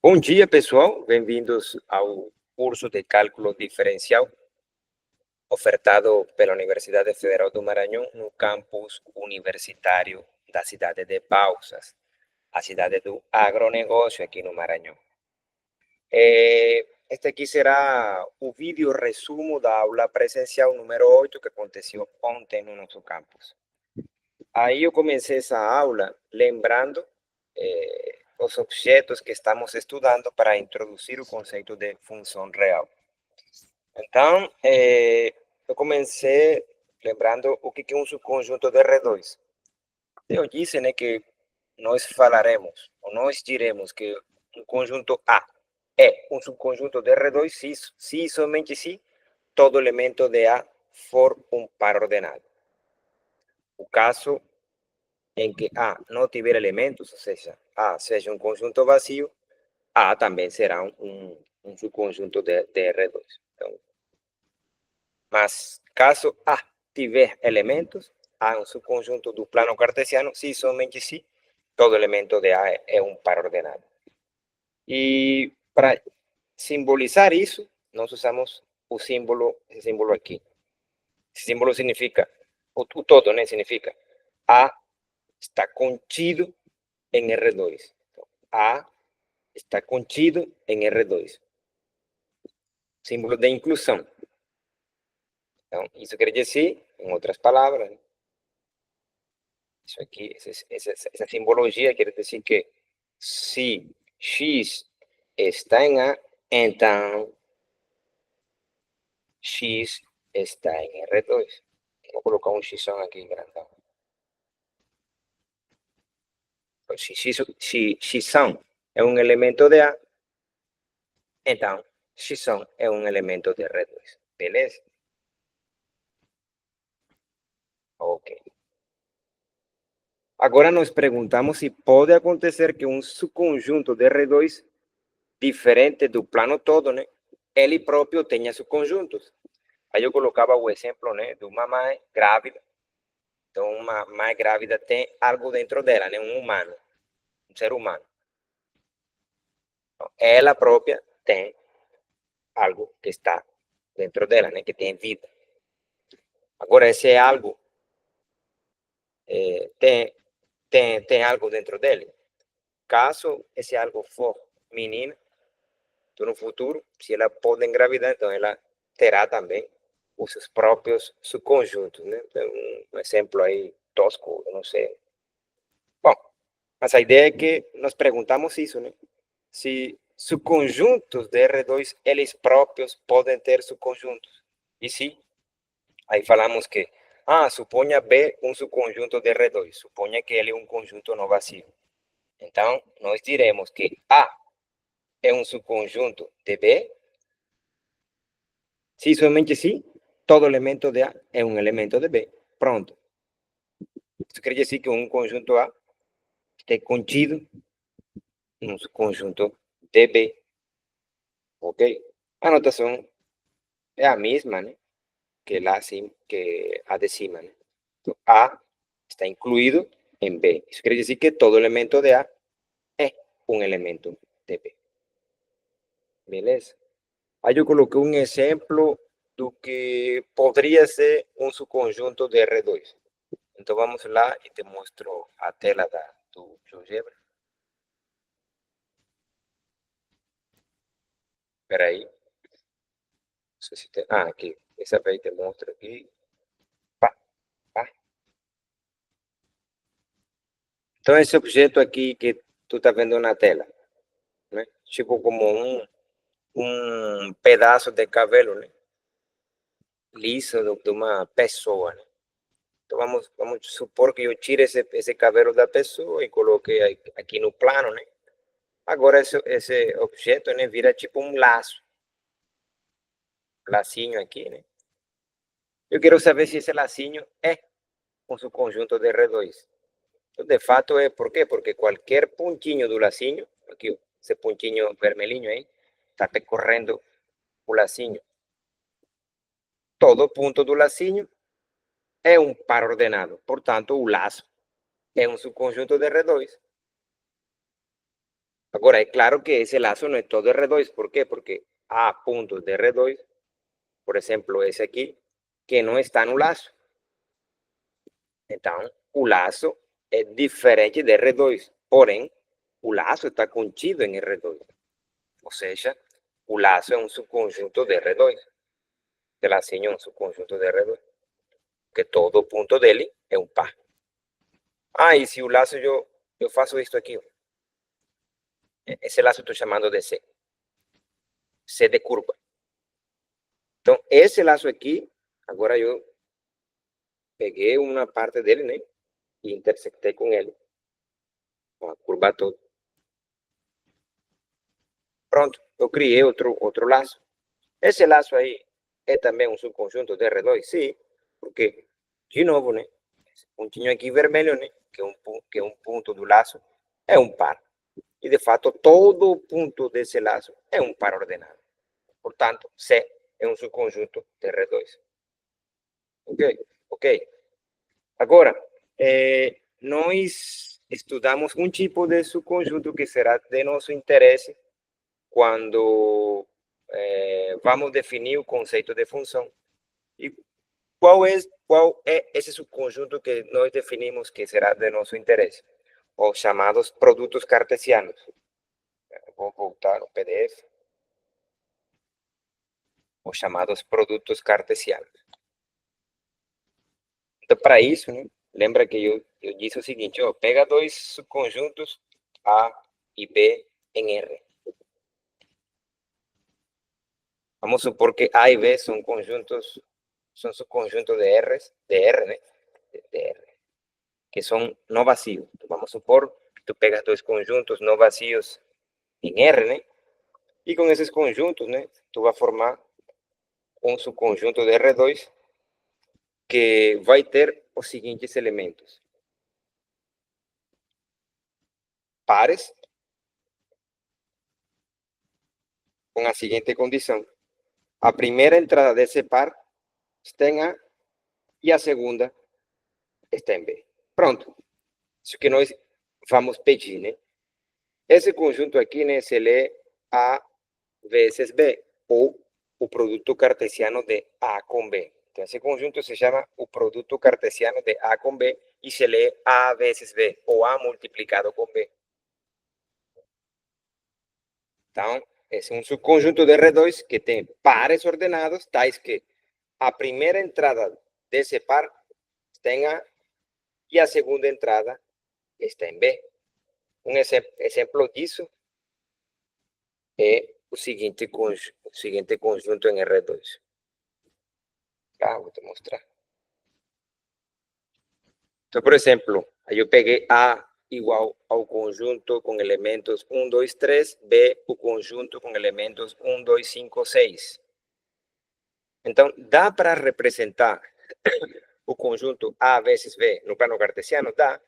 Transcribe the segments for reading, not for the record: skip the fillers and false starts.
Bom dia, pessoal. Bem-vindos ao curso de cálculo diferencial ofertado pela Universidade Federal do Maranhão no campus universitário da cidade de Balsas, a cidade do agronegócio aqui no Maranhão. Este aqui será o vídeo resumo da aula presencial número 8 que aconteceu ontem no nosso campus. Aí eu comecei essa aula lembrando os objetos que estamos estudando para introduzir o conceito de função real. Então, eu comecei lembrando o que é um subconjunto de R2. Eu disse, né, que nós falaremos, ou nós diremos que um conjunto A é um subconjunto de R2 se somente se todo elemento de A for um par ordenado. O caso em que A não tiver elementos, ou seja, A seja um conjunto vazio, A também será um subconjunto de R2. Então, mas caso A tiver elementos, A é um subconjunto do plano cartesiano, se somente se todo elemento de A é um par ordenado. E para simbolizar isso, nós usamos o símbolo, esse símbolo aqui. Esse símbolo significa, o todo, né? Significa A está contido em R2. Então, A está contido em R2. Símbolo de inclusão. Então, isso quer dizer, em outras palavras, isso aqui, essa simbologia quer dizer que se X está em A, então X está em R2. Vou colocar um X aqui grandão. Se X é um elemento de A, então X é um elemento de R2. Beleza? Ok. Agora nós perguntamos se pode acontecer que um subconjunto de R2 diferente do plano todo, né? Ele próprio tenha subconjuntos. Aí eu colocava o exemplo, né, de uma mãe grávida. Então, uma mãe grávida tem algo dentro dela, né, um humano, um ser humano. Então, ela própria tem algo que está dentro dela, né, que tem vida. Agora, esse algo tem algo dentro dele. Caso esse algo for menina, então no futuro, se ela pode engravidar, então ela terá também os seus próprios subconjuntos, né? Então, um exemplo aí tosco, não sei. Bom, mas a ideia é que nós perguntamos isso, né? Se subconjuntos de R2, eles próprios podem ter subconjuntos. E sim, aí falamos que, suponha B um subconjunto de R2, suponha que ele é um conjunto não vazio. Então, nós diremos que A é um subconjunto de B, se somente se todo elemento de A é um elemento de B. Pronto. Isso quer dizer que um conjunto A está contido num subconjunto de B. Ok? A notação é a mesma, né? Que a de cima, né? Então, A está incluído em B. Isso quer dizer que todo elemento de A é um elemento de B. Beleza? Aí eu coloquei um exemplo do que poderia ser um subconjunto de R2. Então vamos lá e te mostro a tela do GeoGebra. Espera aí. Não sei se tem... aqui. Essa vez te mostro aqui. Pá, pá. Então esse objeto aqui que tu está vendo na tela, né? Tipo como um pedaço de cabelo, né? Liso de uma pessoa, né? Então vamos supor que eu tire esse cabelo da pessoa e coloquei aqui no plano, né? Agora esse objeto, né, vira tipo um laço. Lacinho aqui, né? Eu quero saber se esse lacinho é um subconjunto de R2. Então, de fato é, por quê? Porque qualquer pontinho do lacinho, aqui esse pontinho vermelhinho aí, está percorrendo o lacinho. Todo ponto do lacinho é um par ordenado. Portanto, o laço é um subconjunto de R2. Agora, é claro que esse laço não é todo R2. Por quê? Porque há pontos de R2, por exemplo, esse aqui, que não está no laço. Então, o laço é diferente de R2. Porém, o laço está contido em R2. Ou seja, o laço é um subconjunto de R2. De lacinho é um subconjunto de R2. Porque todo ponto dele é um par. Ah, e se o laço eu faço isto aqui, esse laço estou chamando de C. C de curva. Então, esse laço aqui, agora eu peguei uma parte dele, né? E intersectei com ele. A curva toda. Pronto, eu criei outro laço. Esse laço aí é também um subconjunto de R2? Sim, porque, de novo, né? Esse pontinho aqui vermelho, né? Que é um ponto do laço, é um par. E, de fato, todo ponto desse laço é um par ordenado. Portanto, C é um subconjunto de R2. Ok? Ok. Agora, nós estudamos um tipo de subconjunto que será de nosso interesse quando vamos definir o conceito de função. E qual é esse subconjunto que nós definimos que será de nosso interesse? Os chamados produtos cartesianos. Vou voltar ao PDF. Os chamados produtos cartesianos. Então, para isso, né, lembra que eu disse o seguinte, ó, pega dois subconjuntos A e B em R. Vamos supor que A y B son conjuntos, son subconjuntos de R, ¿no? De R, que son no vacíos. Vamos a supor que tú pegas dos conjuntos no vacíos en R, ¿no? Y con esos conjuntos, ¿no? Tú vas a formar un subconjunto de R2 que vai ter os seguintes elementos. Pares con la siguiente condición. A primeira entrada desse par está em A e a segunda está em B. Pronto. Isso que nós vamos pedir, né? Esse conjunto aqui, né, se lê A vezes B, ou o produto cartesiano de A com B. Então, esse conjunto se chama o produto cartesiano de A com B e se lê A vezes B, ou A multiplicado com B. Então, esse é um subconjunto de R2 que tem pares ordenados, tais que a primeira entrada desse par está em A e a segunda entrada está em B. Um exemplo disso é o seguinte conjunto em R2. Ah, vou te mostrar. Então, por exemplo, aí eu peguei A igual ao conjunto com elementos 1, 2, 3, B o conjunto com elementos 1, 2, 5, 6. Então, dá para representar o conjunto A vezes B no plano cartesiano? Dá.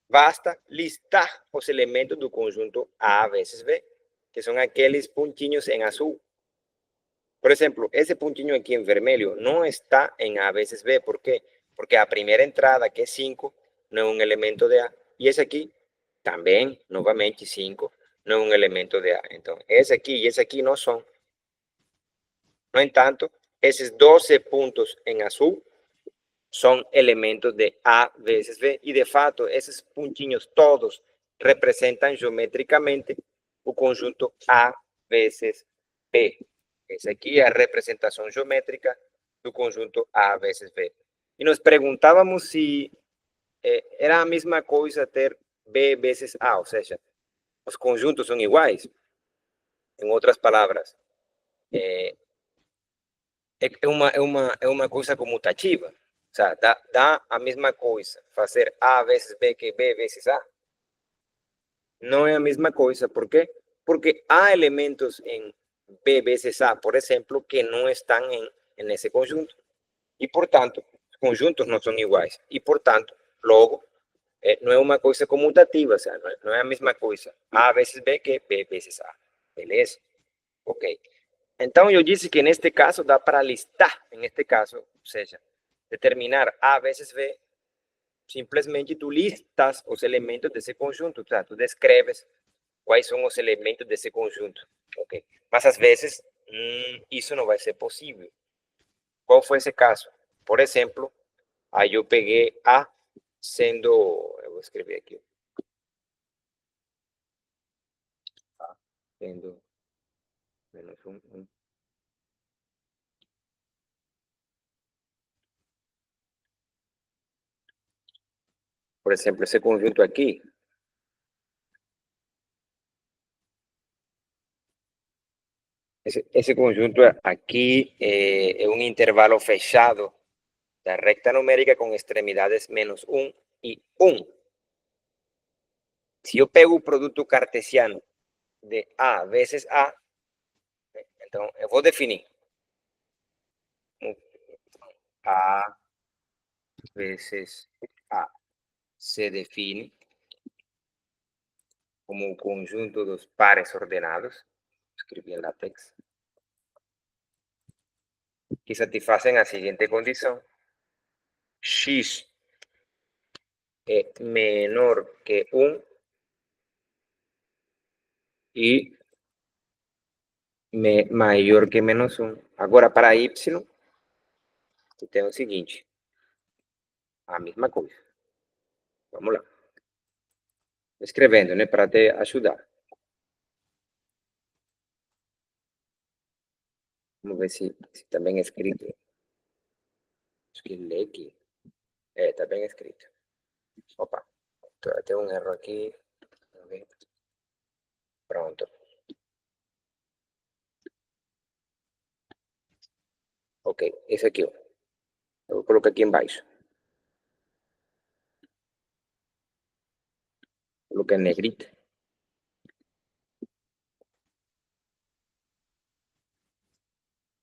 Basta listar os elementos do conjunto A vezes B, que são aqueles pontinhos em azul. Por exemplo, esse pontinho aqui em vermelho não está em A vezes B. ¿Por quê? Porque a primeira entrada, que é 5, não é um elemento de A. E esse aqui, também, novamente, 5, não é um elemento de A. Então, esse aqui e esse aqui não são. No entanto, esses 12 pontos em azul são elementos de A vezes B. E, de fato, esses pontinhos todos representam geometricamente o conjunto A vezes B. Essa aqui é a representação geométrica do conjunto A vezes B. E nos perguntávamos se era a mesma coisa ter B vezes A, ou seja, os conjuntos são iguais. Em outras palavras, é uma coisa comutativa. O sea, dá a mesma coisa fazer A vezes B que B vezes A. Não é a mesma coisa. ¿Por quê? Porque há elementos em B vezes A, por exemplo, que não estão em esse conjunto. E, portanto, os conjuntos não são iguais. E, portanto, logo, não é uma coisa comutativa. O sea, não é a mesma coisa A vezes B que B vezes A. Beleza? Ok. Então, eu disse que neste caso dá para listar, neste caso, ou seja, determinar A vezes B, simplesmente tu listas os elementos desse conjunto, tá? Tu descreves quais são os elementos desse conjunto. Ok? Mas às vezes isso não vai ser possível. Qual foi esse caso? Por exemplo, aí eu peguei A sendo, eu vou escrever aqui, A sendo menos 1, 1. Por exemplo, esse conjunto aqui, esse conjunto aqui é um intervalo fechado da recta numérica com extremidades menos 1 e 1. Se eu pego o produto cartesiano de A vezes A, então eu vou definir A vezes A se define como o conjunto dos pares ordenados, escrevi em látex, que satisfacem a seguinte condição: x é menor que 1 e maior que menos 1. Agora, para y, tem o seguinte, a mesma coisa. Vamos lá. Escrevendo, né, para te ajudar. Vamos ver se está bem escrito. Acho que ler aqui. Está bem escrito. Opa, tem um erro aqui. Pronto. Ok, esse aqui, ó. Eu vou colocar aqui embaixo. Colocar em negrita.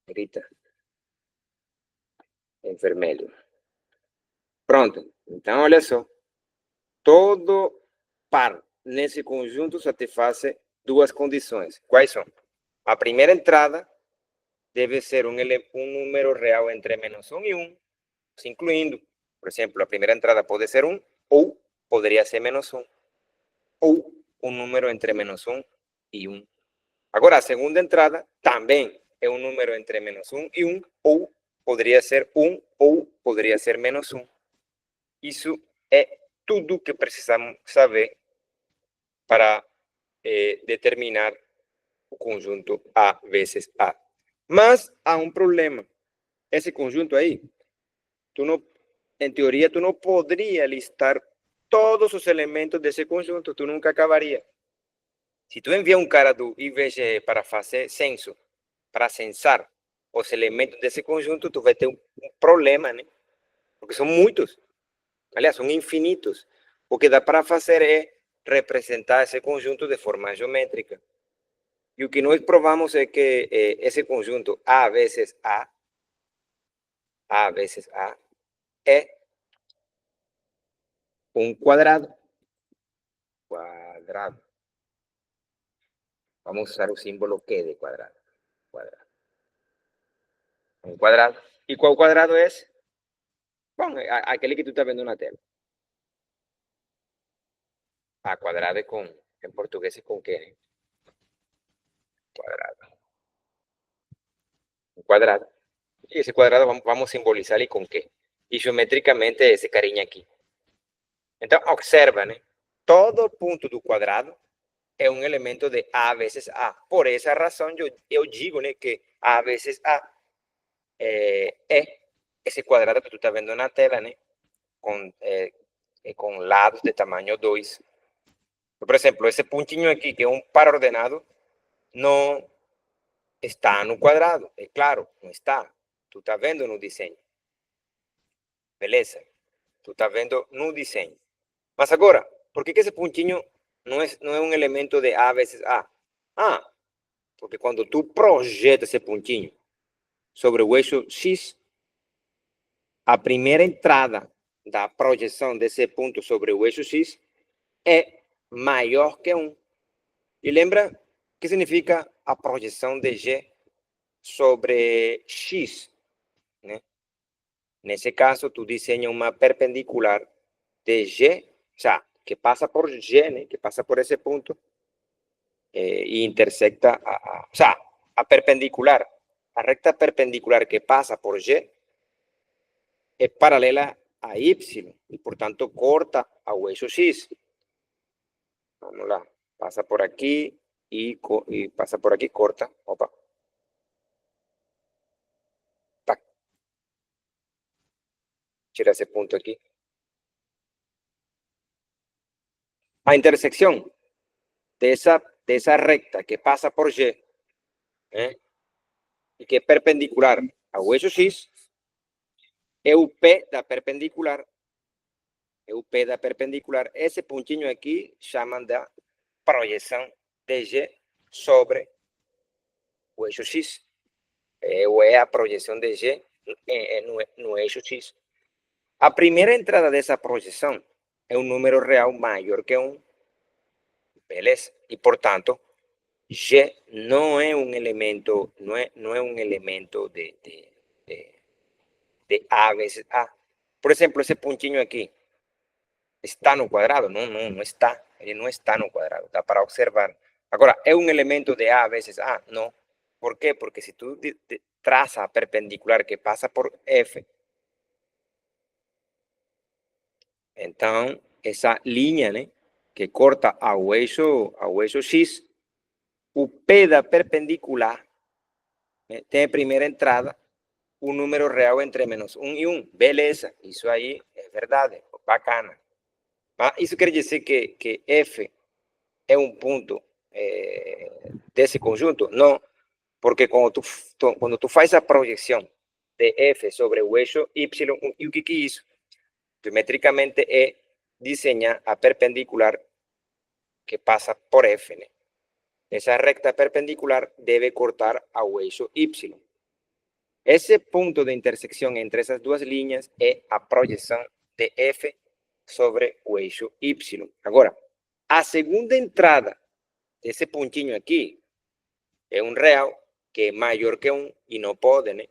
Negrita. Em vermelho. Pronto. Então, olha só. Todo par nesse conjunto satisfaz duas condições. Quais são? A primeira entrada deve ser um número real entre menos 1 e 1, incluindo, por exemplo, a primeira entrada pode ser 1 ou poderia ser menos 1, ou um número entre menos 1 e 1. Agora, a segunda entrada também é um número entre menos 1 e 1, ou poderia ser 1 ou poderia ser menos 1. Isso é tudo que precisamos saber para determinar o conjunto A vezes A. Mas há um problema. Esse conjunto aí, em teoria, tu não poderia listar todos os elementos desse conjunto, tu nunca acabaria. Se tu envia um cara do IBGE para fazer censo, para censar os elementos desse conjunto, tu vai ter um problema, né? Porque são muitos. Aliás, são infinitos. O que dá para fazer é representar esse conjunto de forma geométrica. E o que nós provamos é que esse conjunto A vezes A vezes A, é um quadrado. Quadrado. Vamos usar o símbolo Q de quadrado. Quadrado. Um quadrado. E qual quadrado é esse? Bom, aquele que tu está vendo na tela. Quadrado é com, em português é com Q, né? Quadrado. Um quadrado. E esse quadrado vamos simbolizar ele com Q. E geometricamente esse carinha aqui. Então, observa, né? Todo ponto do quadrado é um elemento de A vezes A. Por essa razão, eu digo, né, que A vezes A é esse quadrado que tu está vendo na tela, né? Com lados de tamanho 2. Por exemplo, esse pontinho aqui, que é um par ordenado, não está no quadrado. É claro, não está. Tu está vendo no desenho. Beleza? Tu está vendo no desenho. Mas agora, por que esse pontinho não é um elemento de A vezes A? Porque quando tu projeta esse pontinho sobre o eixo X, a primeira entrada da projeção desse ponto sobre o eixo X é maior que 1. E lembra que significa a projeção de G sobre X, né? Nesse caso, tu desenha uma perpendicular de G, que passa por G, né? Que passa por esse ponto, y intersecta o sea, a perpendicular. La recta perpendicular que pasa por Y es paralela a Y y por tanto corta a hueso X. Vamos lá, pasa por aquí y pasa por aquí, corta. Opa. Tac. Tira ese punto aquí. A intersección de esa recta que pasa por Y y que es perpendicular a hueso X, EUP da perpendicular, esse pontinho aqui chamam da projeção de Y sobre o eixo X, ou é a projeção de Y no eixo X. A primeira entrada dessa projeção é um número real maior que 1, beleza? E, portanto, Y não é um elemento, não é um elemento de A vezes A. Por exemplo, esse pontinho aqui está no quadrado? Não está. Ele não está no quadrado, dá para observar. Agora, é um elemento de A vezes A? Não. Por quê? Porque se tu traça a perpendicular que passa por F, então essa linha, né, que corta ao eixo X, o P da perpendicular, né, tem a primeira entrada um número real entre menos 1 e 1. Beleza, isso aí é verdade, bacana. Mas isso quer dizer que F é um ponto desse conjunto? Não, porque quando tu faz a projeção de F sobre o eixo Y, e o que é isso? Geometricamente é desenhar a perpendicular que passa por F, né? Essa recta perpendicular deve cortar ao eixo Y. Esse ponto de intersecção entre essas duas linhas é a projeção de F sobre o eixo Y. Agora, a segunda entrada desse pontinho aqui é um real que é maior que 1 e não pode, né?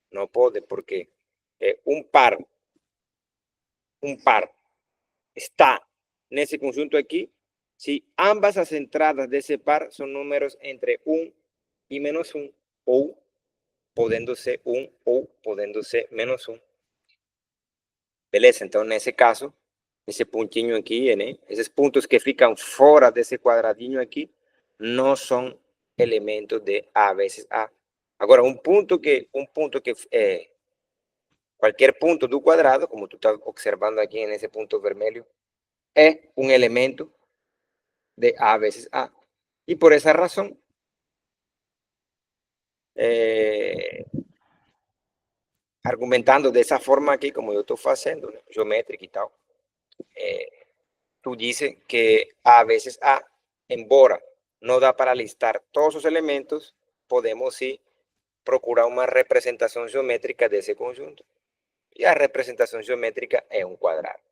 Não pode porque um par está nesse conjunto aqui se ambas as entradas desse par são números entre 1 e menos 1, ou podendo ser 1 ou podendo ser menos 1. Beleza? Então, nesse caso, esse pontinho aqui, né? Esses pontos que ficam fora desse quadradinho aqui, não são elementos de A vezes A. Agora, qualquer ponto do quadrado, como tu está observando aqui nesse ponto vermelho, é um elemento de A vezes A. E por essa razão, argumentando dessa forma aqui, como eu estou fazendo, né, geométrica e tal, tu dizes que A vezes A, embora não dá para listar todos os elementos, podemos sim procurar uma representação geométrica desse conjunto. E a representação geométrica é um quadrado.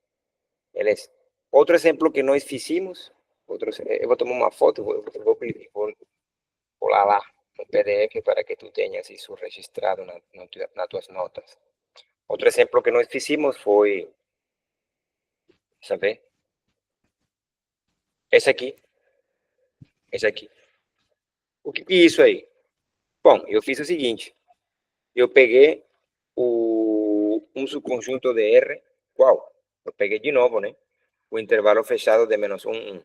Beleza? Outro exemplo que nós fizemos, eu vou tomar uma foto, vou colar lá no PDF para que tu tenhas isso registrado nas tuas notas. Outro exemplo que nós fizemos foi, sabe? Esse aqui. O que é isso aí? Bom, eu fiz o seguinte, eu peguei um subconjunto de R, qual? Eu peguei de novo, né? O intervalo fechado de menos 1, 1.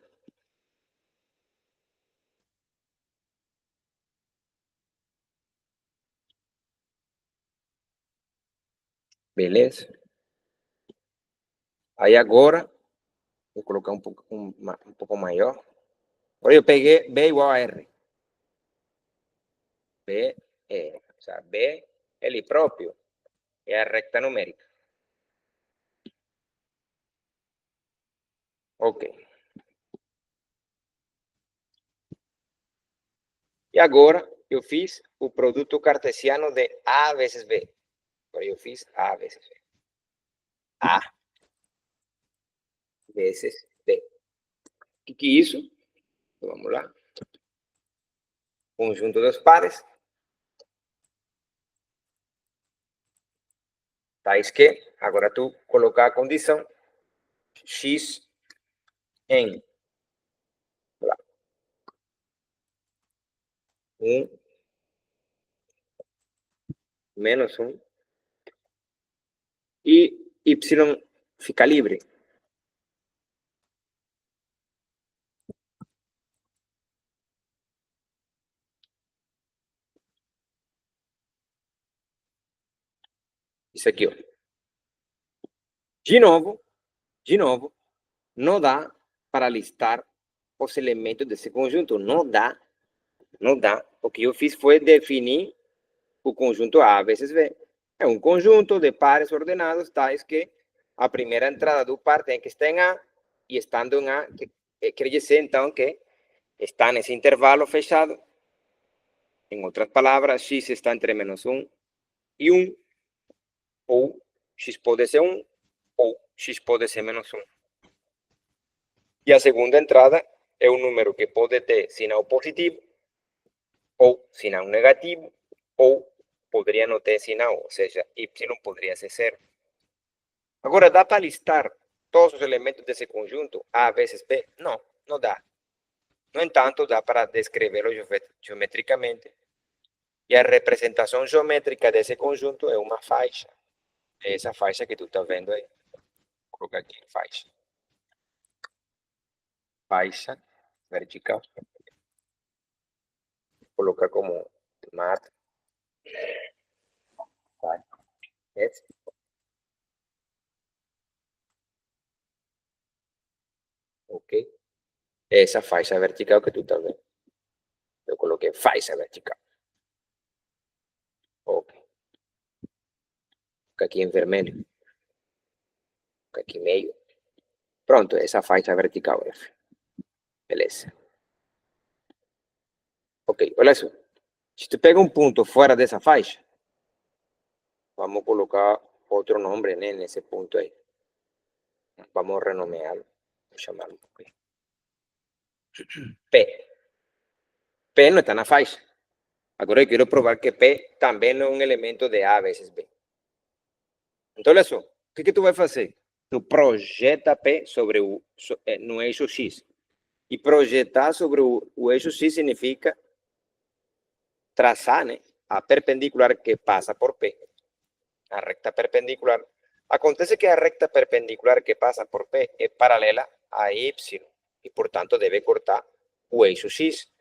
Beleza? Aí agora, vou colocar um pouco maior. Agora eu peguei B igual a R. B, o sea, B, ele próprio, é a recta numérica. Ok. E agora eu fiz o produto cartesiano de A vezes B. Agora eu fiz A vezes B. A vezes B. O que é isso? Então, vamos lá. Conjunto dos pares. Tais que, agora tu colocar a condição x em 1 menos 1 y y fica libre. Isso aqui, ó. De novo, não dá para listar os elementos desse conjunto. Não dá. Não dá. O que eu fiz foi definir o conjunto A vezes B. É um conjunto de pares ordenados tais que a primeira entrada do par tem que estar em A e estando em A, quer dizer então que está nesse intervalo fechado. Em outras palavras, x está entre menos 1 e 1, ou x pode ser 1, ou x pode ser menos 1. E a segunda entrada é um número que pode ter sinal positivo, ou sinal negativo, ou poderia não ter sinal, ou seja, y poderia ser 0. Agora, dá para listar todos os elementos desse conjunto A vezes B? Não, não dá. No entanto, dá para descrevê-lo geometricamente. E a representação geométrica desse conjunto é uma faixa. É essa faixa que tu está vendo aí. Vou colocar aqui, faixa. Faixa vertical. Vou colocar como mat. Esse. Ok? Essa faixa vertical que tu está vendo. Eu coloquei faixa vertical. Ok. Fica aqui em vermelho. Fica aqui meio. Pronto, essa faixa vertical, F. Beleza. Ok, olha só. Se tu pega um ponto fora dessa faixa, vamos colocar outro nome, né, nesse ponto aí. Vamos renomeá-lo. Vou chamá-lo P. P não está na faixa. Agora eu quero provar que P também é um elemento de A vezes B. Então, olha só. O que tu vai fazer? Tu projeta P sobre no eixo X. E projetar sobre o eixo X significa traçar, né, a perpendicular que passa por P. A recta perpendicular. Acontece que a recta perpendicular que passa por P é paralela a Y e, portanto, deve cortar o eixo X.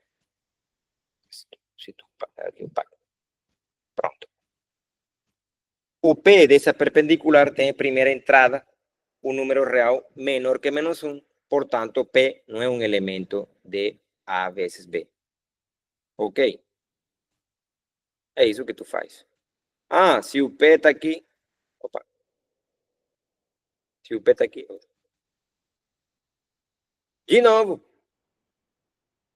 Pronto. O P dessa perpendicular tem primeira entrada um número real menor que menos 1. Portanto, P não é um elemento de A vezes B. Ok? É isso que tu faz. Ah, se o P está aqui... Opa. Se o P está aqui... De novo.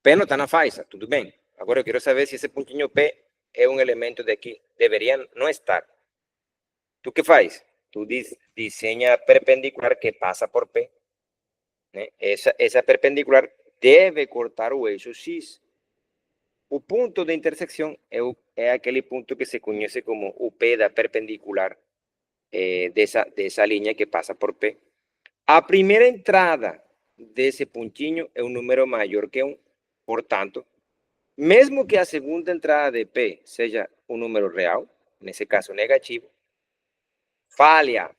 P não está na faixa, tudo bem. Agora eu quero saber se esse pontinho P é um elemento daqui. Deveria não estar. Tu que faz? Tu desenha a perpendicular que passa por P. Né? Essa perpendicular deve cortar o eixo X. O ponto de intersecção é aquele ponto que se conhece como o P da perpendicular dessa linha que passa por P. A primeira entrada desse pontinho é um número maior que 1. Portanto, mesmo que a segunda entrada de P seja um número real, nesse caso negativo, falha.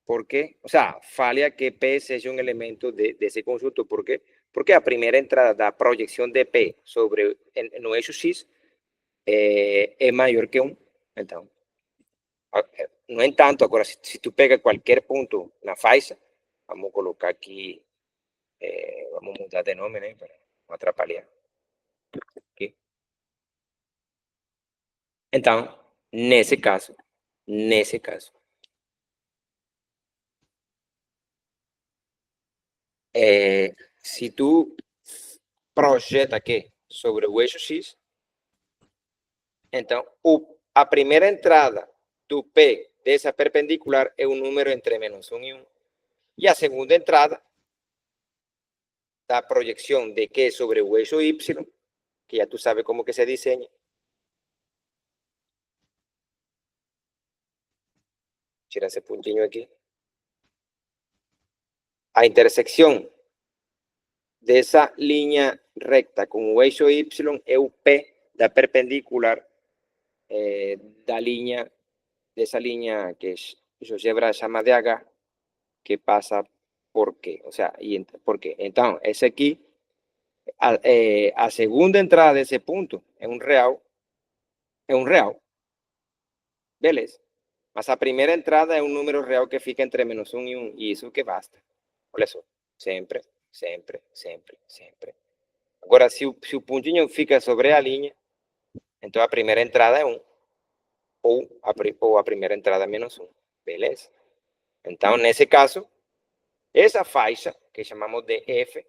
¿Por qué? O sea, falha que P seja um elemento desse conjunto. ¿Por quê? Porque a primeira entrada da projeção de P sobre no eixo X é maior que 1. Então, no entanto, agora, se tu pega qualquer ponto na faixa, vamos colocar aqui, vamos mudar de nome, né, para não atrapalhar. Aqui. Então, nesse caso, se tu projeta aqui sobre o eixo X, então a primeira entrada do P dessa perpendicular é um número entre menos 1 e 1. E a segunda entrada da projeção de Q sobre o eixo Y, que já tu sabe como que se desenha. Tira esse pontinho aqui. A intersecção dessa linha recta com o eixo Y é o P da perpendicular da linha, dessa linha que a GeoGebra chama de H, que passa por Q. O sea, por quê? Então, esse aqui, a segunda entrada desse ponto é um real. Beleza. Mas a primeira entrada é um número real que fica entre -1 e 1, e isso que basta. Olha só, sempre, sempre, sempre, sempre. Agora, se o pontinho fica sobre a linha, então a primeira entrada é 1, ou a primeira entrada é -1, beleza? Então, nesse caso, essa faixa, que chamamos de F,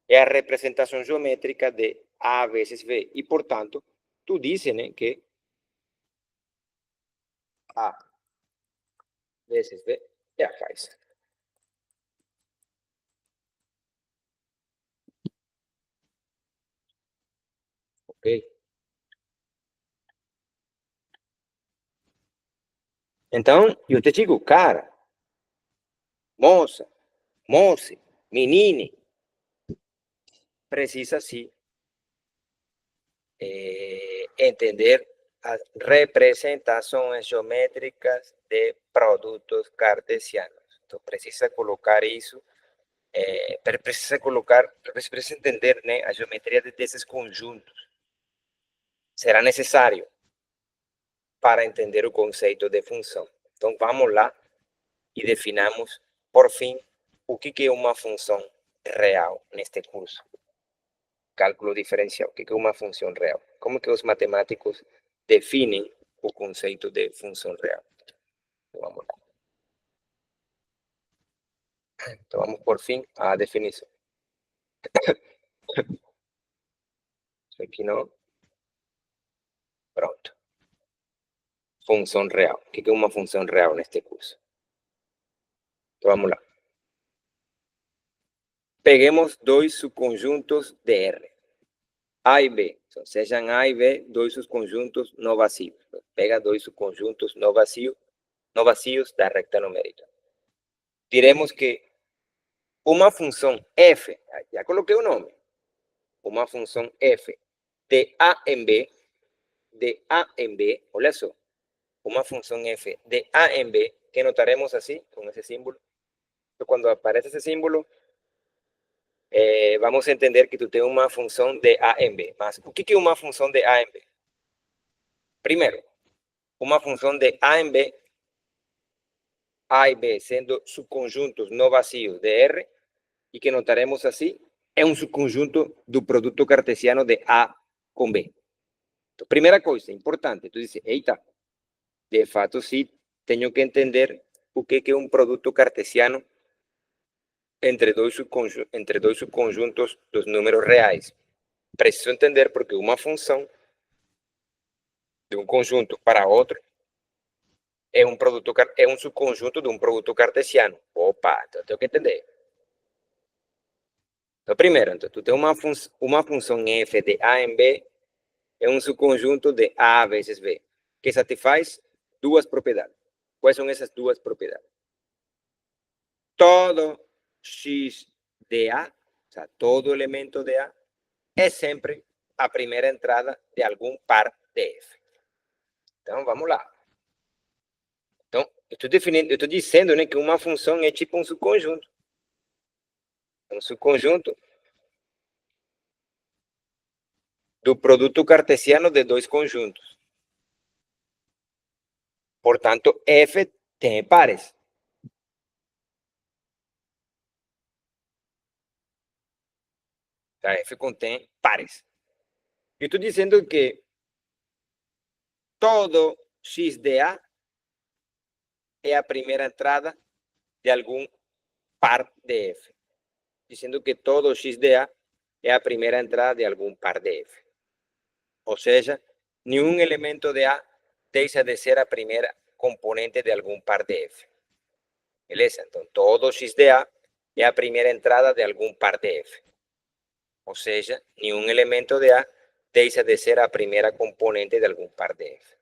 é a representação geométrica de A vezes V, e, portanto, tu dizes, né, que A vezes V é a faixa. Ok? Então, eu te digo, cara, moça, moça, menine, precisa sim entender as representações geométricas de produtos cartesianos. Então, precisa colocar isso, precisa entender, né, a geometria desses conjuntos. Será necessário para entender o conceito de função. Então, vamos lá e definamos, por fim, o que é uma função real neste curso. Cálculo diferencial, o que é uma função real. Como que os matemáticos definem o conceito de função real. Então, vamos lá. Então, vamos por fim à definição. Isso aqui não. Pronto. Função real. O que é uma função real neste curso? Então, vamos lá. Peguemos dois subconjuntos de R. A e B. Então, sejam A e B dois subconjuntos não vazios. Pega dois subconjuntos não vazios da recta numérica. Diremos que uma função f, já coloquei o nome, uma função f de A em B, olha só, uma função f de A em B, que notaremos assim, com esse símbolo. Então, quando aparece esse símbolo, vamos a entender que tu tens uma função de A em B. Mas o que é uma função de A em B? Primeiro, uma função de A em B, A e B sendo subconjuntos não vazios de R, e que notaremos assim, é um subconjunto do produto cartesiano de A com B. Então, primeira coisa importante, tu dices, eita, de fato sim, tenho que entender o que é um produto cartesiano entre dois subconjuntos dos números reais. Preciso entender porque uma função de um conjunto para outro é um subconjunto de um produto cartesiano. Opa, então tenho que entender. Então, primeiro, então, tu tem uma função f de A em B, é um subconjunto de A vezes B, que satisfaz duas propriedades. Quais são essas duas propriedades? Todo x de A, o sea, todo elemento de A, é sempre a primeira entrada de algum par de F. Então, vamos lá. Então, eu estou dizendo, né, que uma função é tipo um subconjunto. Um subconjunto do produto cartesiano de dois conjuntos. Portanto, F tem pares. A F contém pares. Eu estou dizendo que todo x de A é a primeira entrada de algum par de F. Dizendo que todo x de A é a primeira entrada de algum par de F. Ou seja, nenhum elemento de A deixa de ser a primeira componente de algum par de F. Beleza? Então, todo x de A é a primeira entrada de algum par de F. Ou seja, nenhum elemento de A deixa de ser a primeira componente de algum par de F.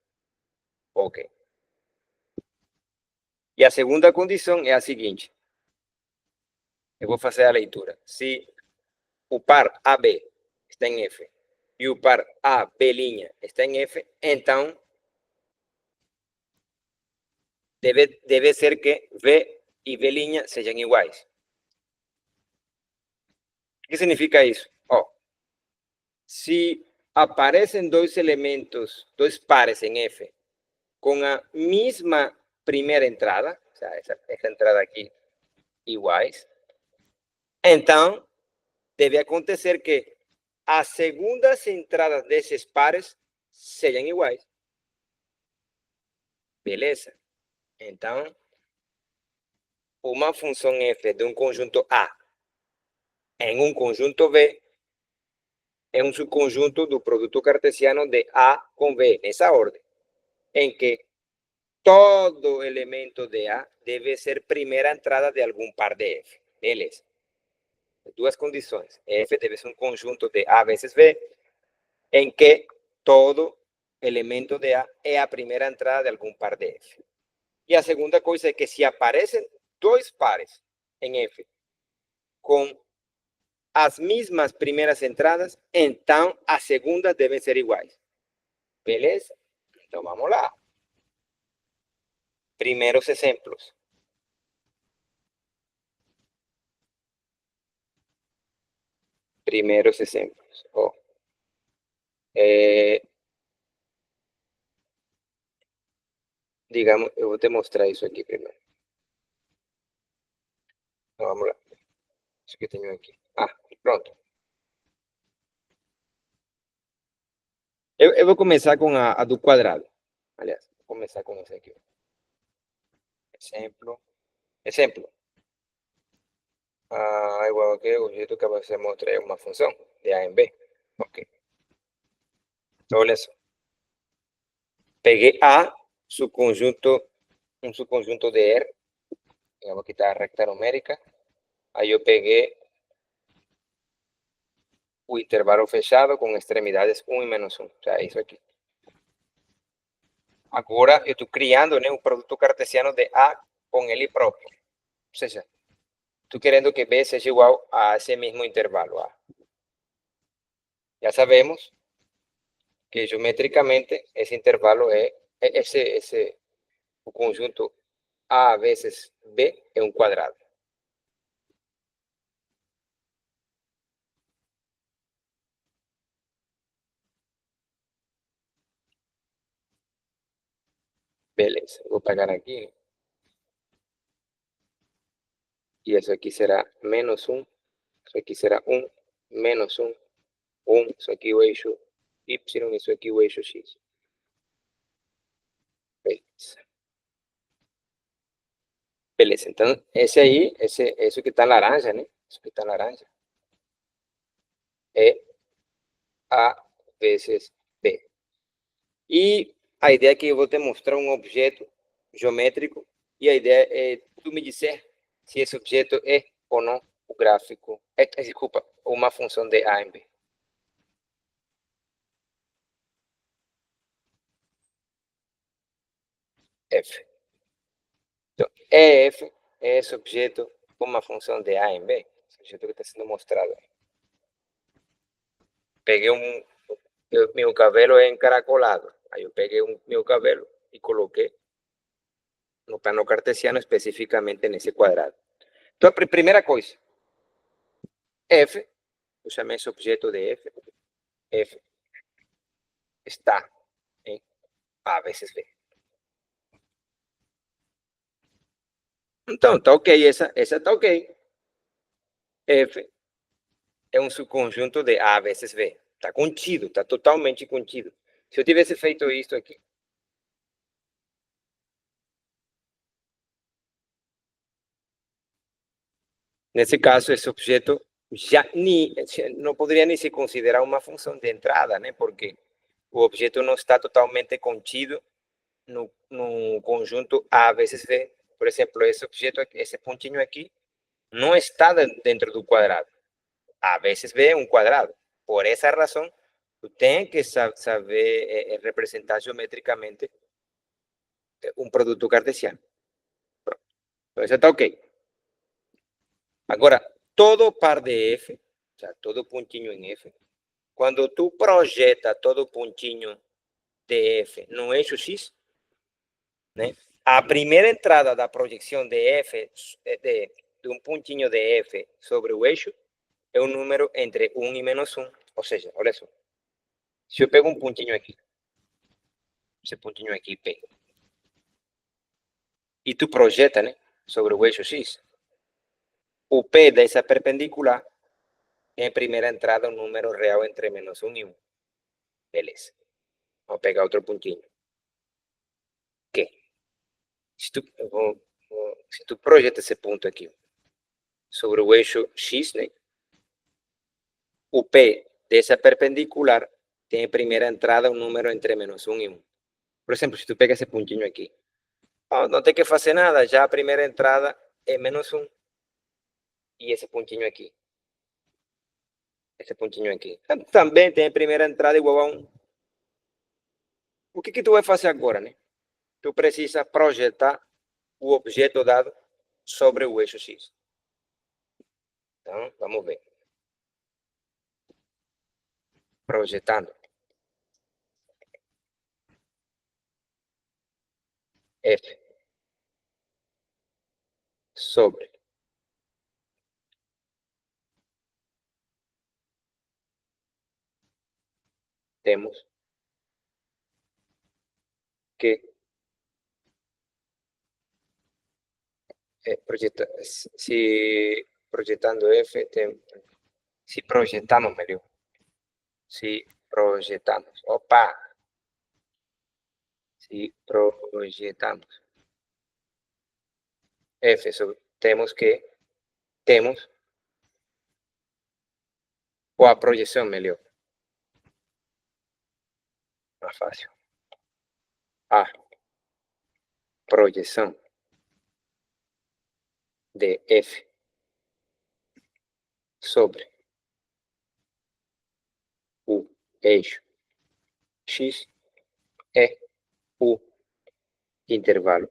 Ok. E a segunda condição é a seguinte. Eu vou fazer a leitura. Se o par AB está em F e o par A, B' está em F, então deve ser que V e B' sejam iguais. O que significa isso? Ó, se aparecem dois elementos, dois pares em F, com a mesma primeira entrada, o sea, essa entrada aqui, iguais, então deve acontecer que as segundas entradas desses pares sejam iguais. Beleza? Então, uma função f de um conjunto A em um conjunto B é um subconjunto do produto cartesiano de A com B, nessa ordem, em que todo elemento de A deve ser primeira entrada de algum par de F. Beleza? Duas condições. F deve ser um conjunto de A vezes B, em que todo elemento de A é a primeira entrada de algum par de F. E a segunda coisa é que se aparecem dois pares em F com as mesmas primeiras entradas, então as segundas devem ser iguais. Beleza? Então vamos lá. Primeiros exemplos. Primeiros exemplos. Oh. Digamos, eu vou te mostrar isso aqui primeiro. Então, vamos lá. Isso que tenho aqui. Ah, pronto. Eu vou começar com a do quadrado. Aliás, vou começar com esse aqui. Exemplo. Exemplo. Igual que o jeito que você mostra é uma função de A em B. Ok. Então, olha só. Peguei A, um subconjunto de R, digamos que está a recta numérica. Aí eu peguei o intervalo fechado com extremidades 1 e menos 1. O sea, isso aqui. Agora eu estou criando, né, um produto cartesiano de A com ele próprio. Ou seja, estou querendo que B seja igual a esse mesmo intervalo A. Já sabemos que geometricamente esse intervalo o conjunto A vezes B é um quadrado. Beleza, vou pegar aqui. E isso aqui será menos 1. Isso aqui será 1, menos 1, 1. Isso aqui o eixo Y, isso aqui o eixo X. Beleza. Beleza, então esse aí, isso que está laranja, né? Isso que está laranja é A vezes B. E a ideia é que eu vou te mostrar um objeto geométrico e a ideia é tu me dizer se esse objeto é ou não o gráfico, desculpa, uma função de A em B. F. Então, EF é esse objeto com uma função de A em B, esse objeto que está sendo mostrado. Peguei meu cabelo é encaracolado, aí eu peguei meu cabelo e coloquei no plano cartesiano especificamente nesse quadrado. Então, a primeira coisa, F, eu chamei esse objeto de F, F está em A vezes B. Então, tá ok, essa tá ok. F é um subconjunto de A vezes B. Está contido, está totalmente contido. Se eu tivesse feito isso aqui, nesse caso, esse objeto já não poderia nem se considerar uma função de entrada, né? Porque o objeto não está totalmente contido no conjunto A vezes B. Por exemplo, esse objeto, esse pontinho aqui, não está dentro do quadrado. A vezes B é um quadrado. Por essa razão, tu tem que saber representar geometricamente um produto cartesiano. Então, isso está ok. Agora, todo par de F, o sea, todo pontinho em F, Quando tu projeta todo pontinho de F no eixo X, né? A primeira entrada da projeção de F, de um pontinho de F sobre o eixo, é um número entre 1 e menos 1. Ou seja, olha só. Se eu pego um pontinho aqui, esse pontinho aqui pega, e tu projeta, né, sobre o eixo X, o P dessa perpendicular é a primeira entrada, um número real entre menos 1 e 1. Beleza. Vamos pegar outro pontinho. Que? Se tu projeta esse ponto aqui sobre o eixo X, né, o P dessa perpendicular tem a primeira entrada um número entre menos 1 e 1. Por exemplo, se tu pega esse pontinho aqui, não tem que fazer nada, já a primeira entrada é menos 1. E esse pontinho aqui. Esse pontinho aqui. Também tem a primeira entrada igual a 1. O que tu vai fazer agora, né? Tu precisa projetar o objeto dado sobre o eixo X. Então, vamos ver. Projetando. F sobre temos que se projetando F, se projetamos melhor. Se projetamos. Opa! Se projetamos F sobre temos ou a projeção melhor. Mais fácil. A projeção de F sobre o eixo X é o intervalo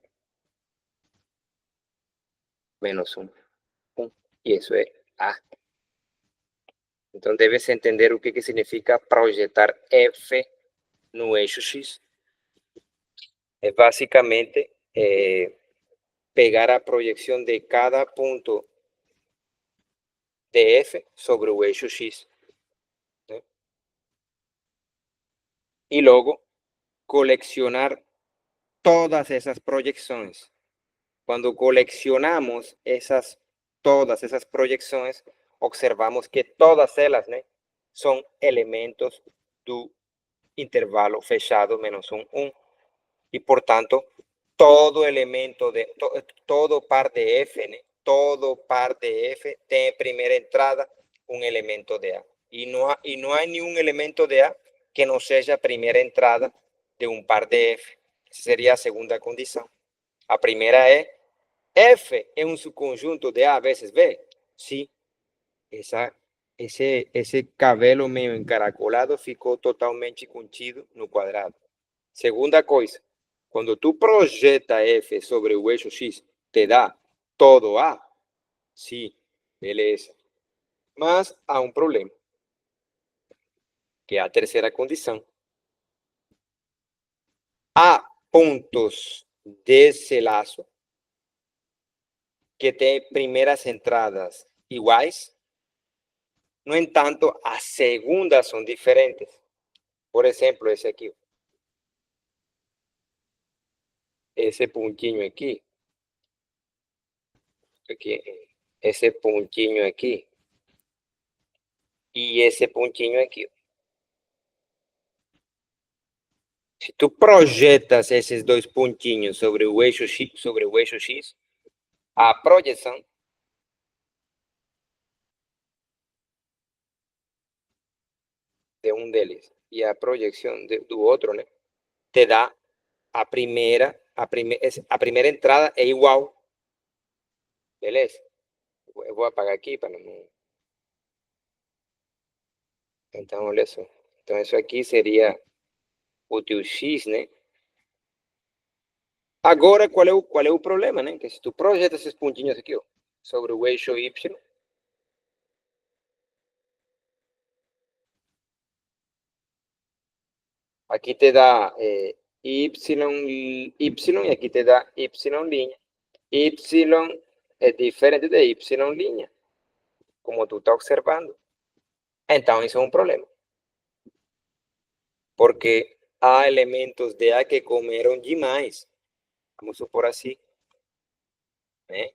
menos 1, 1, e isso é A. Então, debes entender o que significa projetar F no eixo X. É basicamente pegar a projeção de cada ponto de F sobre o eixo X, né? E logo colecionar todas essas projeções. Quando colecionamos todas essas projeções, observamos que todas elas, né, são elementos do intervalo fechado menos 1, 1. E, portanto, todo elemento todo par de F, né, todo par de F tem primeira entrada um elemento de A. E não há nenhum elemento de A que não seja a primeira entrada de um par de F. Essa seria a segunda condição. A primeira é F é um subconjunto de A vezes B. Sim, esse cabelo meio encaracolado ficou totalmente contido no quadrado. Segunda coisa, quando tu projeta F sobre o eixo X, te dá todo A? Sim, beleza. Mas há um problema, que é a terceira condição. Há pontos desse laço que têm primeiras entradas iguais. No entanto, as segundas são diferentes. Por exemplo, esse aqui. Esse pontinho aqui. Esse pontinho aqui. E esse pontinho aqui. Se tu projetas esses dois pontinhos sobre o eixo X, a projeção de um deles e a projeção do outro, né, te dá a primeira entrada é igual. Beleza? Eu vou apagar aqui para não. Então, olha só. Então, isso aqui seria o teu X, né? Agora, qual é o problema, né? Que se tu projeta esses pontinhos aqui, ó, sobre o eixo Y, Aquí te da y aquí te da y línea. Y es diferente de y línea, como tú estás observando. Entonces es un problema, porque há elementos de A que comeram demais, vamos supor assim, né?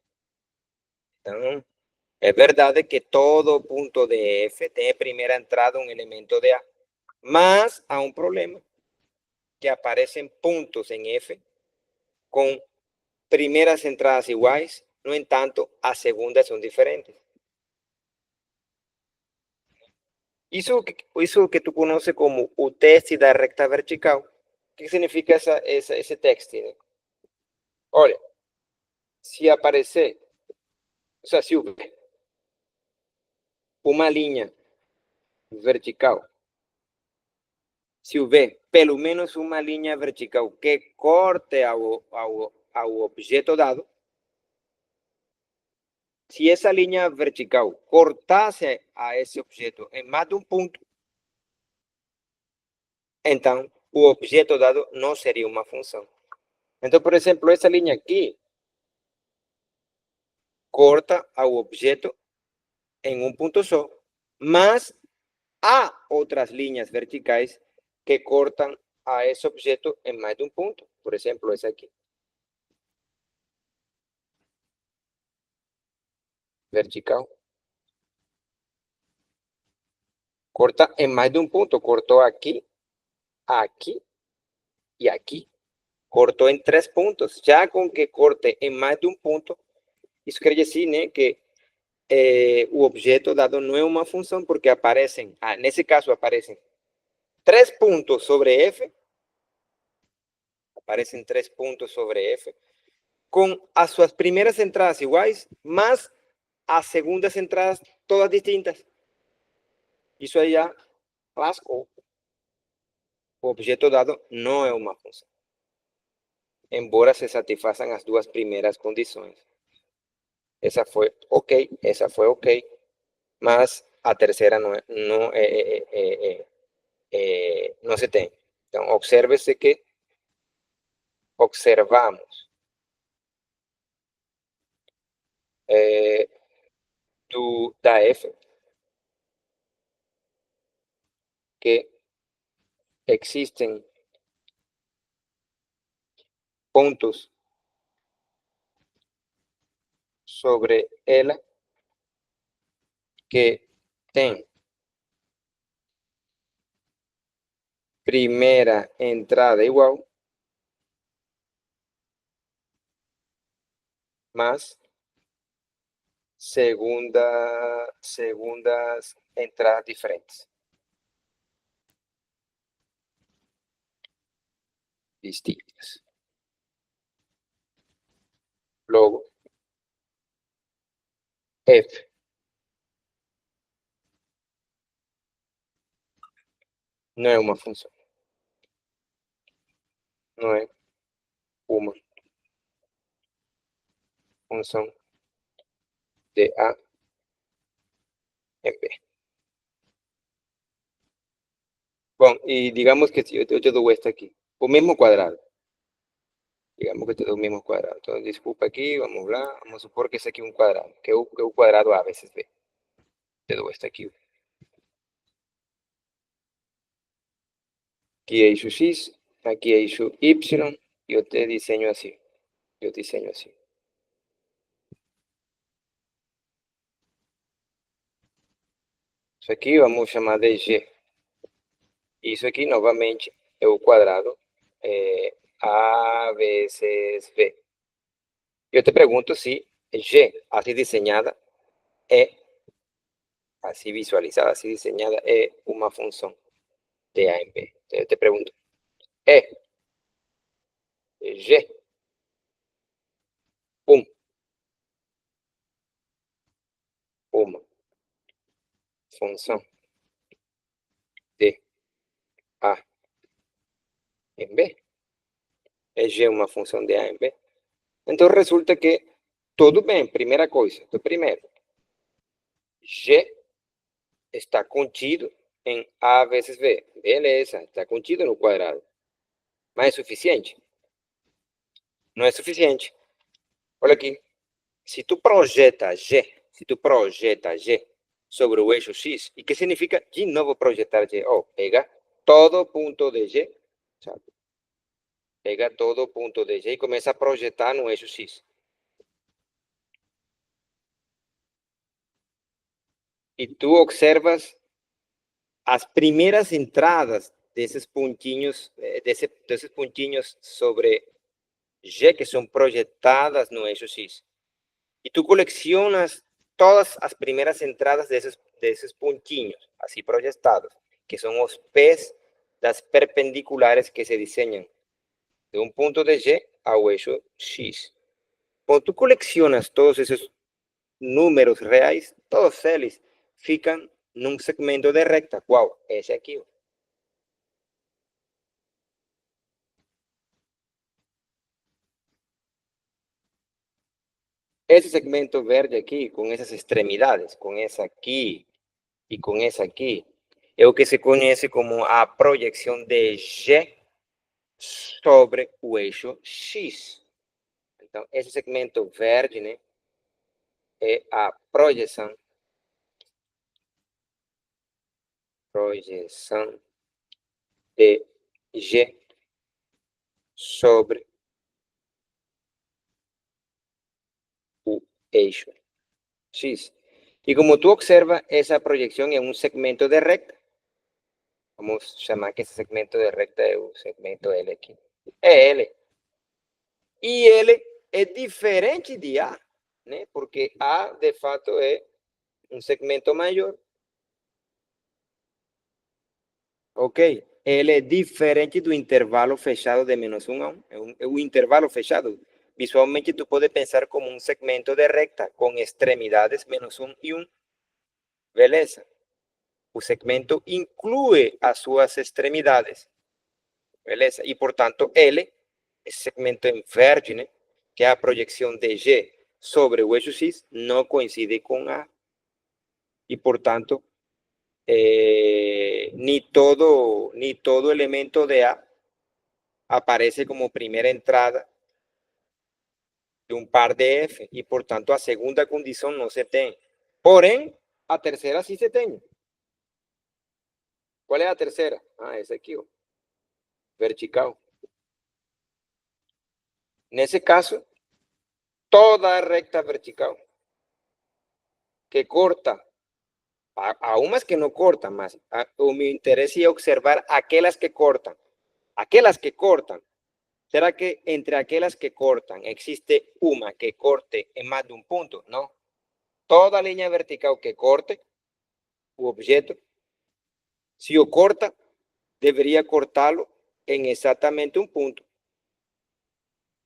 Então, é verdade que todo ponto de F tem primeira entrada um elemento de A, mas há um problema, que aparecem pontos em F com primeiras entradas iguais, no entanto, as segundas são diferentes. Isso que tu conhece como o teste da recta vertical. O que significa esse teste? Né? Olha, se aparecer, ou seja, se houver uma linha vertical, se houver pelo menos uma linha vertical que corte ao objeto dado, se essa linha vertical cortasse a esse objeto em mais de um ponto, então o objeto dado não seria uma função. Então, por exemplo, essa linha aqui corta ao objeto em um ponto só, mas há outras linhas verticais que cortam a esse objeto em mais de um ponto. Por exemplo, essa aqui. Vertical. Corta em mais de um ponto. Cortou aqui, aqui e aqui. Cortou em 3 pontos. Já com que corte em mais de um ponto, isso quer dizer, né, que o objeto dado não é uma função, porque aparecem, nesse caso aparecem 3 pontos sobre F, aparecem 3 pontos sobre F, com as suas primeiras entradas iguais, mas as segundas entradas todas distintas. Isso aí já lascou. O objeto dado não é uma função, embora se satisfaçam as duas primeiras condições. Essa foi ok, mas a terceira não se tem. Então, observe-se que observamos da F que existen pontos sobre ela que tem primeira entrada igual, mas segundas entradas diferentes. Distintas. Logo, F não é uma função. Não é uma função de A em B. Bom, e digamos que eu te dou esta aqui, o mesmo quadrado. Digamos que te dou o mesmo quadrado. Então, desculpa aqui, vamos lá. Vamos supor que esse aqui é um quadrado, que é o quadrado A vezes B. Te dou esta aqui. Aqui é eixo X, aqui é eixo Y, e eu te desenho assim. Eu desenho assim. Isso aqui vamos chamar de G. Isso aqui, novamente, é o quadrado A vezes B. Eu te pergunto se G, assim desenhada, así visualizada, así diseñada, es una función de A en B. Entonces te pregunto, ¿es Y, una función de A en B? ¿Es Y una función de A en B? Entonces resulta que todo bien, primera cosa. Entonces, primero, Y está contido em A vezes B. Beleza, está contido no quadrado. Mas é suficiente? Não é suficiente. Olha aqui. Se tu projeta G sobre o eixo X, e que significa de novo projetar G? Oh, pega todo ponto de G, sabe? Pega todo ponto de G e começa a projetar no eixo X. E tu observas as primeiras entradas desses pontinhos, desses pontinhos sobre G que são projetadas no eixo X. E tu colecionas todas as primeiras entradas desses pontinhos, assim projetados, que são os pés das perpendiculares que se desenham de um ponto de G ao eixo X. Quando tu colecionas todos esses números reais, todos eles ficam num segmento de recta. Qual? Esse aqui. Esse segmento verde aqui, com essas extremidades, com essa aqui e com essa aqui, é o que se conhece como a projeção de G sobre o eixo X. Então, esse segmento verde, né, é a projeção de G sobre o eixo X. E como tu observa, essa projeção é um segmento de recta. Vamos chamar que esse segmento de recta é o segmento L aqui. É L. E L é diferente de A, né? Porque A, de fato, é um segmento maior. Ok? Ele é diferente do intervalo fechado de menos 1 a 1. É um intervalo fechado. Visualmente, tu pode pensar como um segmento de recta com extremidades menos 1 e 1. Beleza? O segmento inclui as suas extremidades. Beleza? E, portanto, L, esse segmento em verde, né, que é a projeção de G sobre o eixo X, não coincide com A. E, portanto, ni todo elemento de A aparece como primeira entrada de um par de F e, portanto, a segunda condição não se tem. Porém, a terceira sim se tem. Qual é a terceira? Ah, essa aqui, ó, vertical. Nesse caso, toda a recta vertical que corta, há umas que não cortam, mas o meu interesse é observar aquelas que cortam. Aquelas que cortam. ¿Será que entre aquelas que cortan existe uma que corte en más de un punto? No. Toda línea vertical que corte o objeto, si o corta, debería cortarlo en exactamente un punto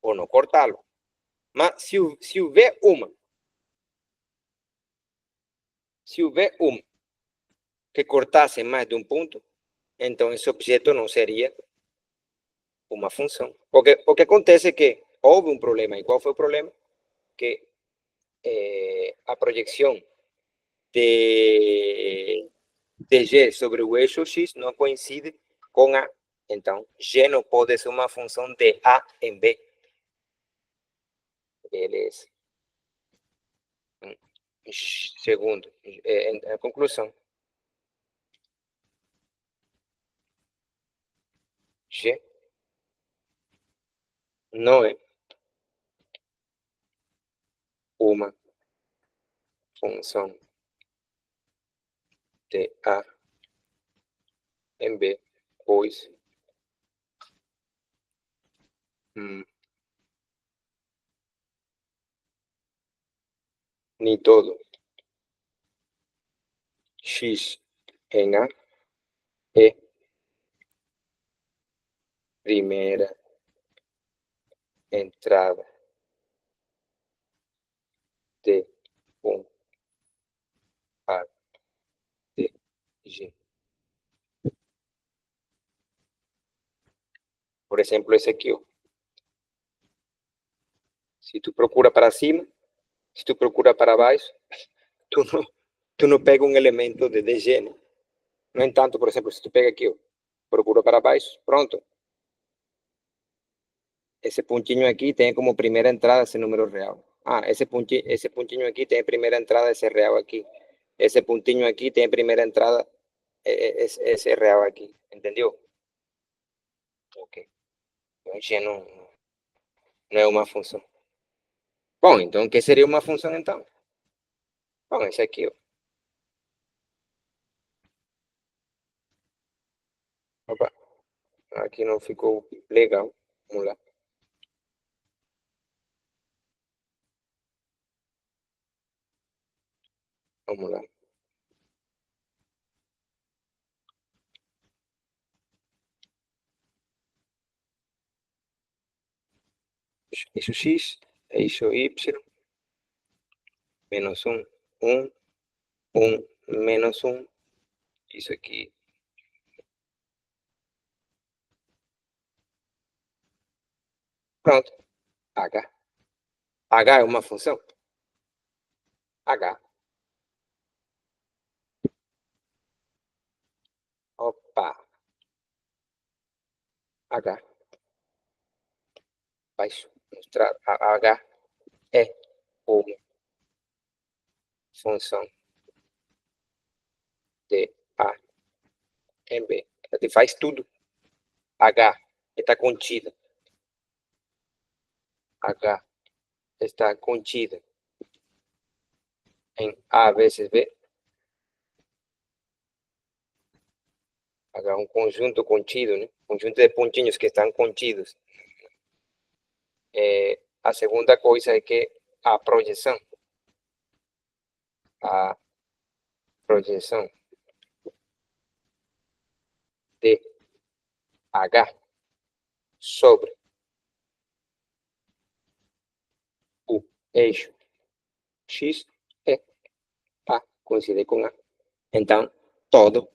o no cortarlo. Mas se houver uma que cortasse mais de um ponto, então esse objeto não seria uma função. Porque o que acontece é que houve um problema. E qual foi o problema? Que a projeção de G sobre o eixo X não coincide com A. Então, G não pode ser uma função de A em B. Beleza. Segundo, a conclusão. G não é uma função de A em B, pois nem todo X em A é primeira entrada de um par de G. Por exemplo, esse aqui, ó. Se tu procura para cima, se tu procura para baixo, tu não pega um elemento de DG, né? No entanto, por exemplo, se tu pega aqui, ó, procura para baixo, pronto. Esse pontinho aqui tem como primeira entrada esse número real. Ah, esse pontinho aqui tem primeira entrada esse real aqui. Esse pontinho aqui tem primeira entrada esse real aqui. Entendeu? Ok. Então, já não é uma função. Bom, então o que seria uma função então? Bom, esse aqui, ó. Opa, aqui não ficou legal. Vamos lá. Vamos lá. Eixo X, eixo Y, menos 1, 1, 1, menos 1. Isso aqui. Pronto. H. H é uma função? H. Opa. H. Baixo. Mostrar. H é uma função de A em B. Ele faz tudo. H está contida. H está contida em A vezes B. H é um conjunto contido, né? Conjunto de pontinhos que estão contidos. A segunda coisa é que a projeção de H sobre o eixo X é A, coincide com A. Então, todo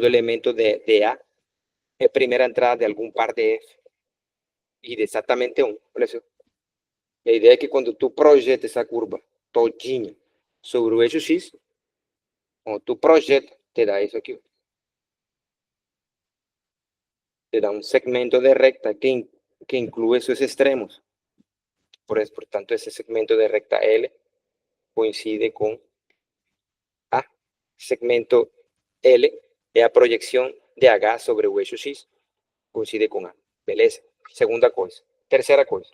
elemento de A é primeira entrada de algum par de F e de exatamente um. Olha só. A ideia é que quando tu projeta essa curva todinha sobre o eixo X, quando tu projeta, te dá isso aqui. Te dá um segmento de recta que inclui seus extremos. Por tanto, esse segmento de recta L coincide com A. Segmento L é a projeção de H sobre o eixo X, coincide com A. Beleza? Segunda coisa. Terceira coisa.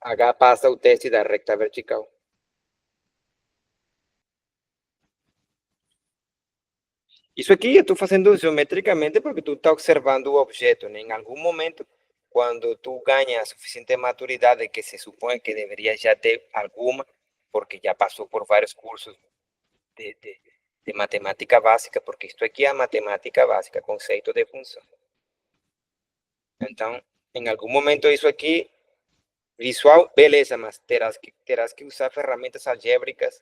H passa o teste da recta vertical. Isso aqui eu estou fazendo geometricamente porque tu está observando o objeto, né? Em algum momento, quando tu ganhas suficiente maturidade, que se supõe que deveria já ter alguma, porque já passou por vários cursos de matemática básica, porque isto aqui é a matemática básica, conceito de função. Então, em algum momento isso aqui, visual, beleza, mas terás que usar ferramentas algébricas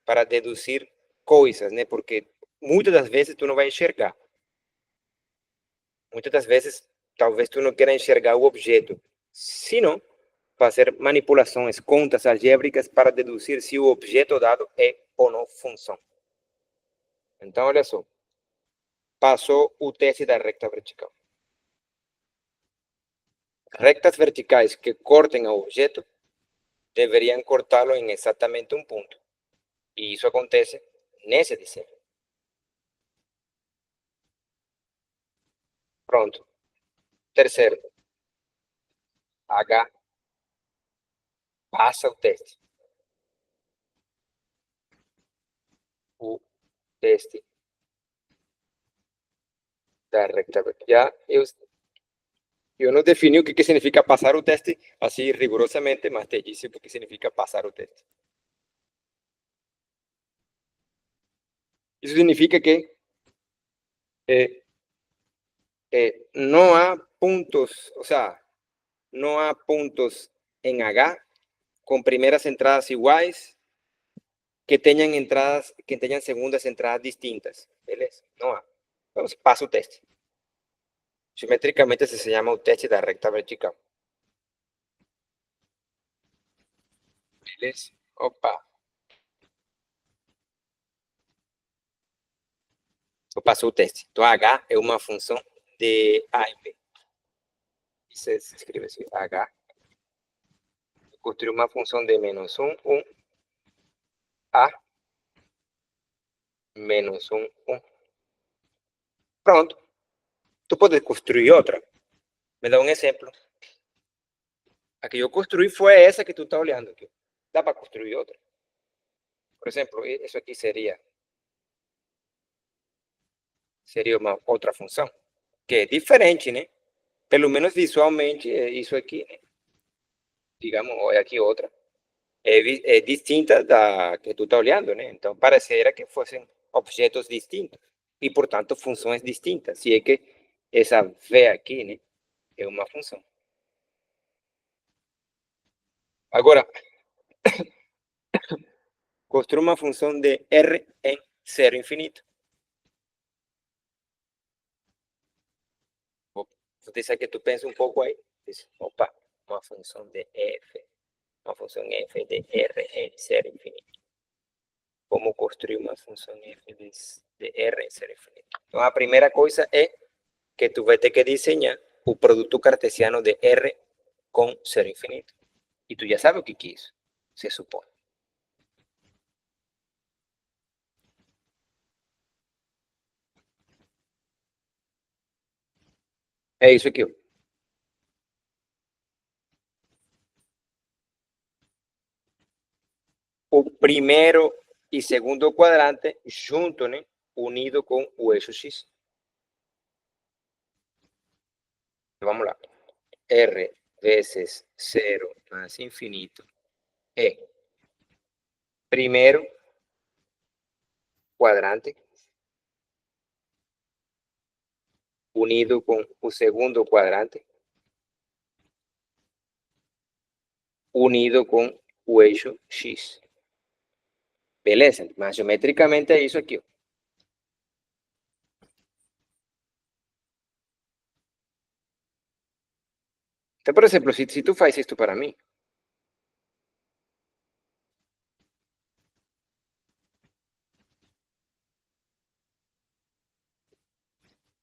para deduzir coisas, né? Porque muitas das vezes tu não vai enxergar. Muitas das vezes, talvez tu não queira enxergar o objeto, sino fazer manipulações, contas algébricas para deduzir se o objeto dado é ou não função. Então, olha só, passou o teste da recta vertical. Rectas verticais que cortem ao objeto deveriam cortá-lo em exatamente um ponto. E isso acontece nesse desenho. Pronto. Terceiro, H passa o teste. O teste da recta vertical. Já eu não defini o que significa passar o teste assim rigorosamente, mas te disse o que significa passar o teste. Isso significa que não há pontos, ou sea, não há pontos em H com primeiras entradas iguais que tenham segundas entradas distintas. Beleza? Não há. Então, passa o teste. Geometricamente se chama o teste da recta vertical. Beleza? Opa! Passou o teste. Então, H é uma função de A e B. Você escreve assim, H. Construir uma função de menos 1, 1, A, menos 1, 1. Pronto. Tu pode construir outra. Me dá um exemplo. A que eu construí foi essa que tu está olhando aqui. Dá para construir outra. Por exemplo, isso aqui seria uma outra função, que é diferente, né? Pelo menos visualmente, isso aqui, né? Digamos, olha aqui outra. É distinta da que tu está olhando, né? Então, pareceria que fossem objetos distintos e, portanto, funções distintas. Se é que essa V aqui, né, é uma função. Agora, construa uma função de R em zero infinito. Você sabe que tu pensa um pouco aí. Diz, opa, uma função de F, uma função F de R em zero infinito. Como construir uma função F de R em zero infinito? Então, a primeira coisa é que tu vai ter que desenhar o produto cartesiano de R com zero infinito. E tu já sabe o que é isso, se supõe. É isso aqui. O primeiro e segundo quadrante junto, né, unido com o eixo X. Vamos lá. R vezes 0 más infinito é primeiro quadrante unido com o segundo quadrante unido com o eixo X. Beleza? Mas geometricamente é isso aqui. Então, por exemplo, se tu faz isto para mim,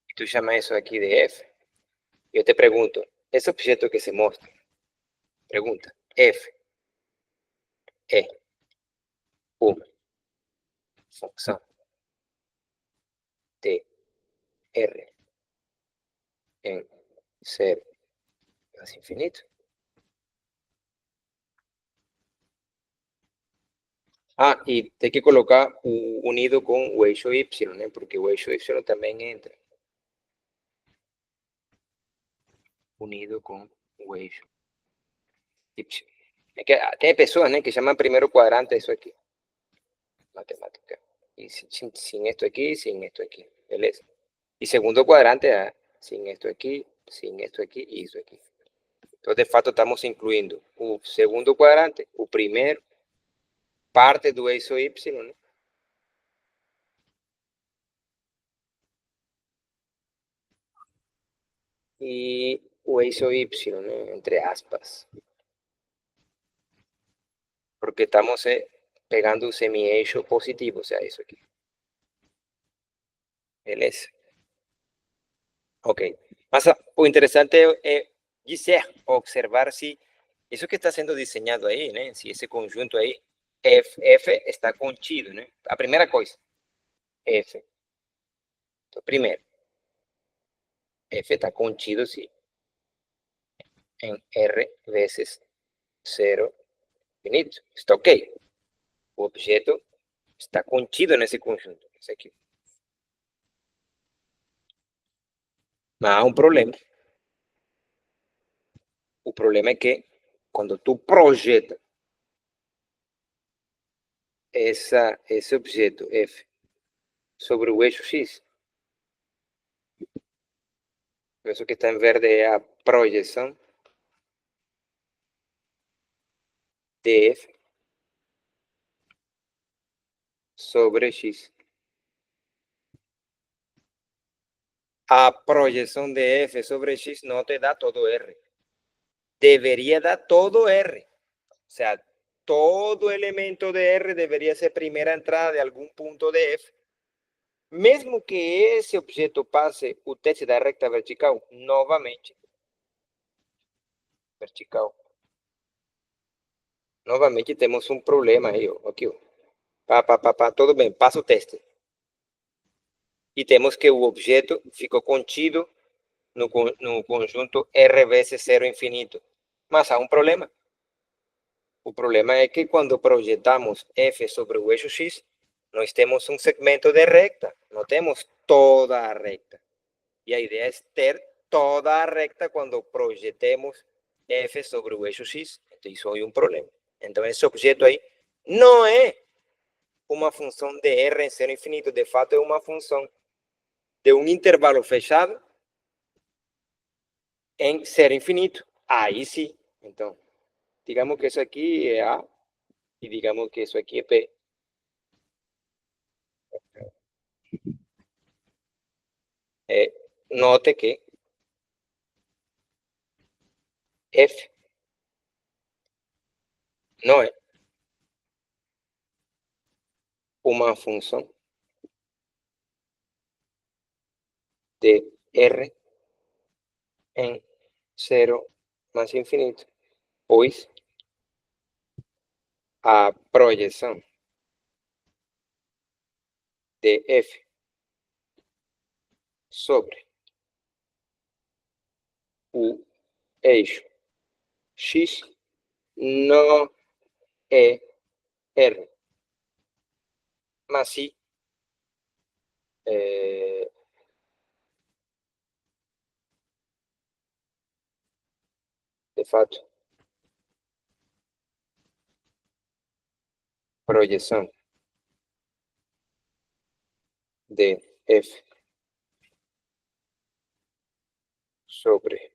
e tu chama isso aqui de F, eu te pergunto, esse objeto que se mostra, pergunta, F é uma função de R em 0 más infinito? Ah, e tem que colocar o unido com o eixo Y, né? Porque o eixo Y também entra. Unido com o eixo Y. É que tem pessoas, né, que chamam primeiro quadrante isso aqui. Matemática. E sin esto aqui, sin esto aqui. Beleza? E segundo quadrante, sin esto aqui, sin esto aqui e isso aqui. Então, de fato, estamos incluindo o segundo quadrante, o primeiro, parte do eixo Y, né? E o eixo Y, né? Entre aspas. Porque estamos pegando un semi-eixo positivo, o sea, eso aquí. Beleza. Ok. Mas o interesante é dizer, observar se isso que está sendo desenhado aí, né? Se esse conjunto aí, F está contido, né? A primeira coisa, F. Então, primeiro, F está contido, sim, em R vezes 0 infinito. Está ok. O objeto está contido nesse conjunto. Esse aqui. Mas há um problema. O problema é que quando tu projeta esse objeto F sobre o eixo X, isso que está em verde é a projeção de F sobre X. A projeção de F sobre X não te dá todo R. Deveria dar todo R. O sea, todo elemento de R debería ser primera entrada de algún punto de F Mesmo que esse objeto passe o teste da reta vertical, novamente, vertical, novamente temos um problema aí, ó, aqui, ó. Tudo bem, passa o teste. E temos que o objeto ficou contido no conjunto R vezes zero infinito. Mas há um problema. O problema é que quando projetamos F sobre o eixo X, nós temos um segmento de recta, não temos toda a recta. E a ideia é ter toda a recta quando projetemos F sobre o eixo X. Então, isso é um problema. Então, esse objeto aí não é uma função de R em zero infinito, de fato é uma função de um intervalo fechado em zero infinito. Aí sim. Então, digamos que isso aqui é A e digamos que isso aqui é B. Note que F não é uma função de R em zero mais infinito, pois a projeção de F sobre o eixo X não é R, mas sim de fato, projeção de F sobre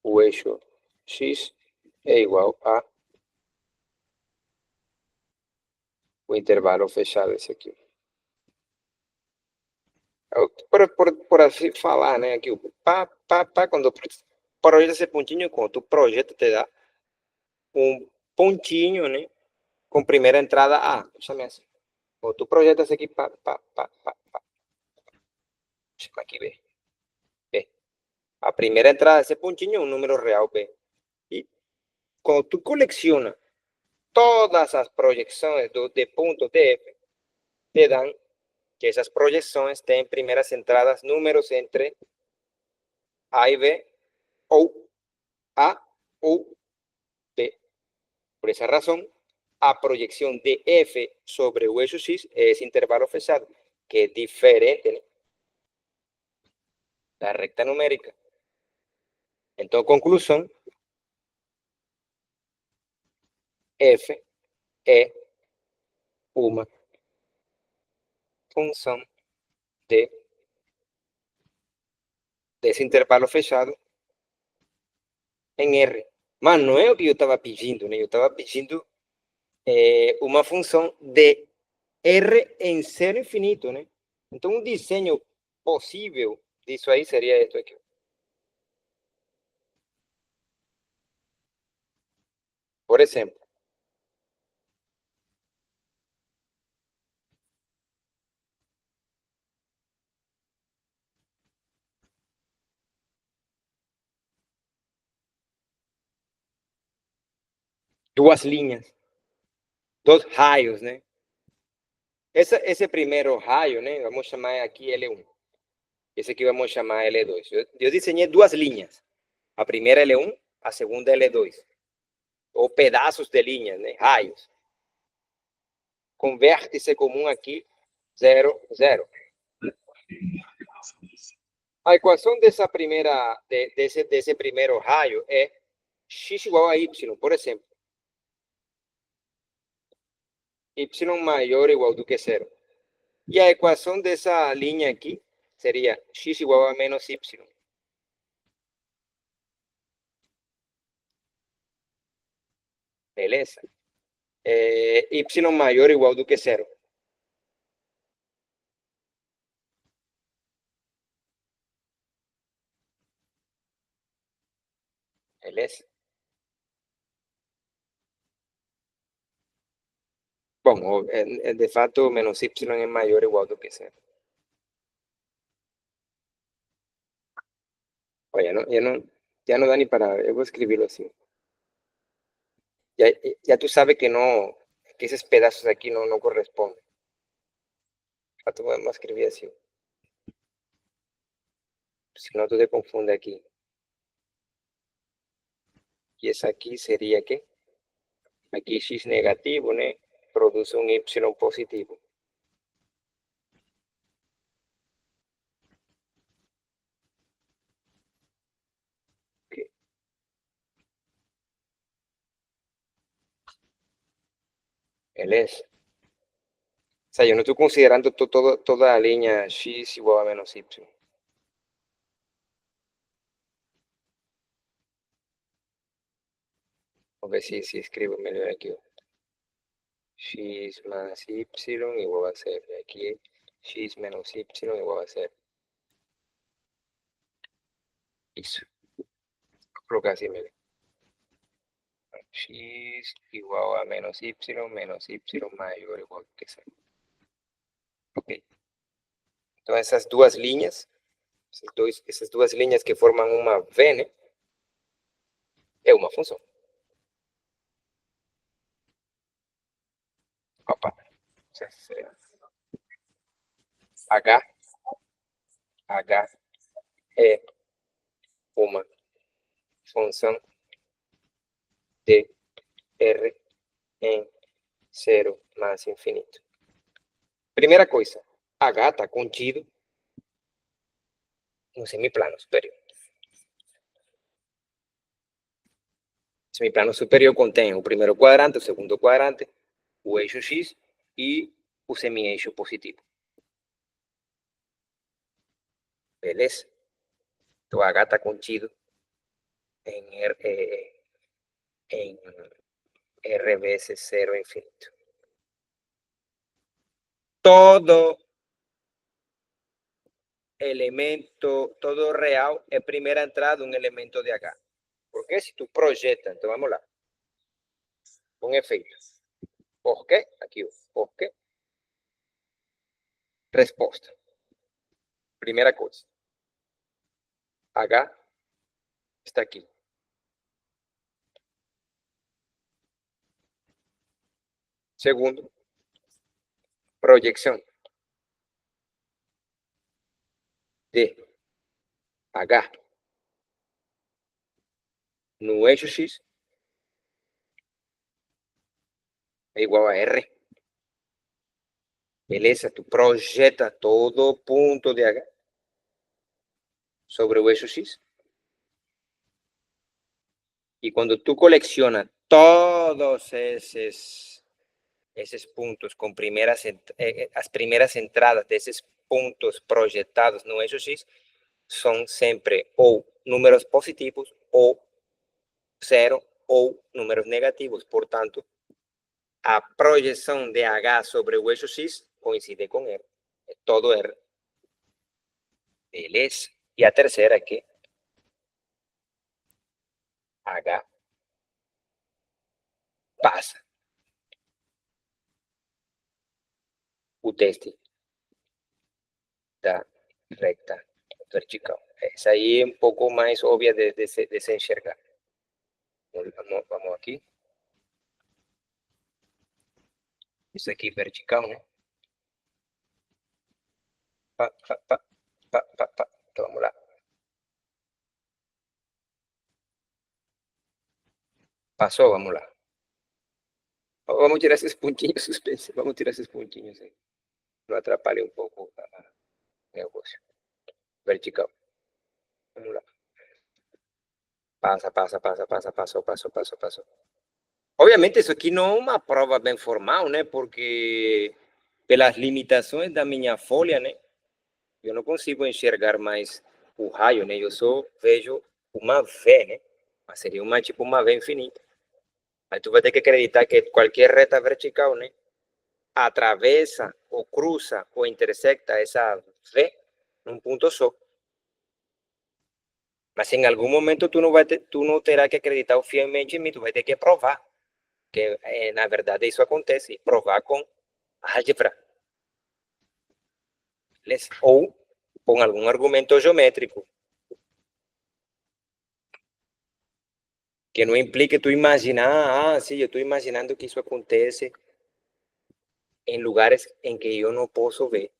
o eixo X é igual a o intervalo fechado esse aqui. Por assim falar, né? Aqui, quando projeta esse pontinho, quando o projeto te dá um pontinho, né? Com primeira entrada A, chame assim. Ou tu projetas aqui, chama aqui B. B. A primeira entrada desse pontinho é um número real B. E quando tu coleciona todas as projeções de pontos de F, te dão que essas projeções têm primeiras entradas números entre A e B, ou A ou B. Por esa razón, a proyección de F sobre o eixo X é esse intervalo fechado, que é diferente, né, da recta numérica. Então, conclusão, F é uma função desse intervalo fechado em R. Mas não é o que eu estava pedindo, né? Eu estava pedindo uma função de R em zero infinito, né? Então, um desenho possível disso aí seria isso aqui. Por exemplo, duas linhas, dois raios, né? Esse primeiro raio, né? Vamos chamar aqui L1. Esse aqui vamos chamar L2. Eu desenhei duas linhas. A primeira L1, a segunda L2. Ou pedaços de linhas, né? Raios. Com vértice comum aqui, 0, 0. A equação desse primeiro raio é x igual a y, por exemplo. Y maior ou igual do que zero. E a equação dessa linha aqui seria x igual a menos y. Beleza? Y maior ou igual do que zero. Beleza? Bom, de fato, menos y es mayor o igual do que cero. Oye, ya no da ni para, voy a escribirlo así. Ya tú sabes que no, que esos pedazos aquí no corresponden. Ya tú vamos a escribir así. Si no, tú te confundes aquí. Y esa aquí sería que aquí x negativo, ¿no? Produce un y positivo. Okay. Él es. O sea, yo no estoy considerando toda la línea x igual a menos y. A ver si escribo mejor aquí. X más y igual a ser. Aquí x menos y igual a ser. Eso. Creo que así me ve. X igual a menos y mayor o igual que cero. Ok. Entonces esas dos líneas que forman una V, ¿no? Es una función. Opa. H, H es una función de R en 0 más infinito. Primera cosa, H está contido no semiplano superior. Semiplano superior contém o primeiro quadrante, o segundo quadrante, o eixo X e o semi-eixo positivo. Beleza? Então, H está contido em R vezes 0 infinito. Todo elemento, todo real es primera entrada de un elemento de H. Porque si tú proyectas, entonces vamos lá, un efecto. ¿Por qué? Aquí, ¿por qué? Respuesta. Primera cosa. H está aquí. Segundo, proyección de H no eixo X é igual a R. Beleza? Tu projeta todo ponto de H sobre o eixo X. E quando tu coleciona todos esses pontos com as primeiras entradas desses pontos projetados no eixo X, são sempre ou números positivos ou zero ou números negativos. Portanto, a projeção de H sobre o eixo X coincide com R. É todo R. Beleza? E a terceira aqui, H passa o teste da recta vertical. Essa aí é um pouco mais óbvia de se enxergar. Vamos aqui. Isso aqui vertical, né? Pá, pá, pá, pá, pá, pá. Então vamos lá. Passou, vamos lá. Vamos tirar esses pontinhos suspensos. Vamos tirar esses pontinhos aí. Não atrapalhe um pouco o negócio. Vertical. Vamos lá. Passa, passa, passa, passa, passou, passou, passou, passou. Obviamente isso aqui não é uma prova bem formal, né? Porque pelas limitações da minha folha, né? Eu não consigo enxergar mais o raio, né? Eu só vejo uma V, né? Mas seria tipo uma V infinita. Aí tu vai ter que acreditar que qualquer reta vertical, né? Atravessa ou cruza ou intersecta essa V num ponto só. Mas em algum momento tu não terá que acreditar fielmente em mim, tu vai ter que provar que na verdade isso acontece, provar com álgebra, beleza? Ou com algum argumento geométrico, que não implique tu imaginar, sim, eu estou imaginando que isso acontece em lugares em que eu não posso ver.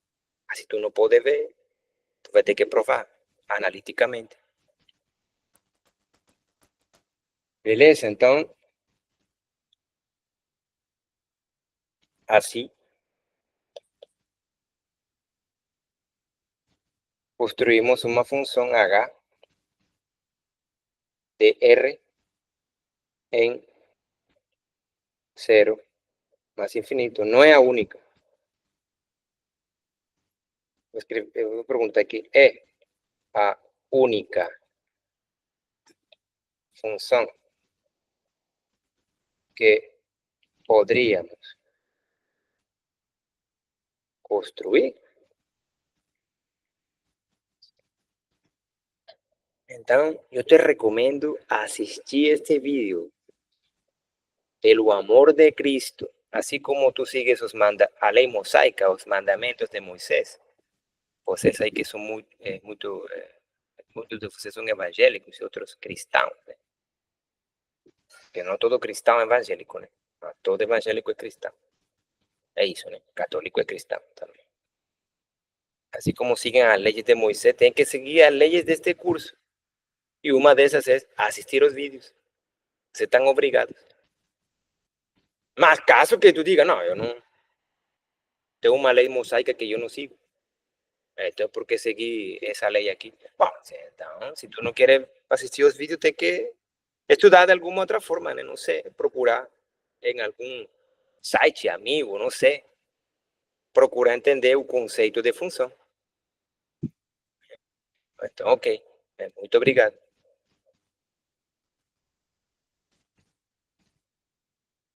Mas se tu não pode ver, tu vai ter que provar analiticamente. Beleza? Então, assim, construímos uma função h de r em 0 más infinito. Não é a única. Eu vou perguntar aqui. É a única função que poderíamos construir? Então, eu te recomendo assistir este vídeo pelo amor de Cristo, assim como tu sigues a lei mosaica, os mandamentos de Moisés. Vocês aí que são muitos de vocês são evangélicos e outros cristãos, né? Que não todo cristão é evangélico, né? Não, todo evangélico é cristão. É isso, né? Católico é cristão também. Assim como siguen as leyes de Moisés, tienen que seguir las leyes de este curso. Y una de esas es asistir a los vídeos. Se están obligados. Más caso que tú digas, no, yo no. Tengo una ley mosaica que yo no sigo. Entonces, ¿por qué seguir esa ley aquí? Bueno, entonces, si tú no quieres asistir a los vídeos, tienes que estudiar de alguna otra forma, ¿no? No sé, procurar en algún site amigo, no sé. Procurar entender o conceito de função. Então, ok. Muito obrigado.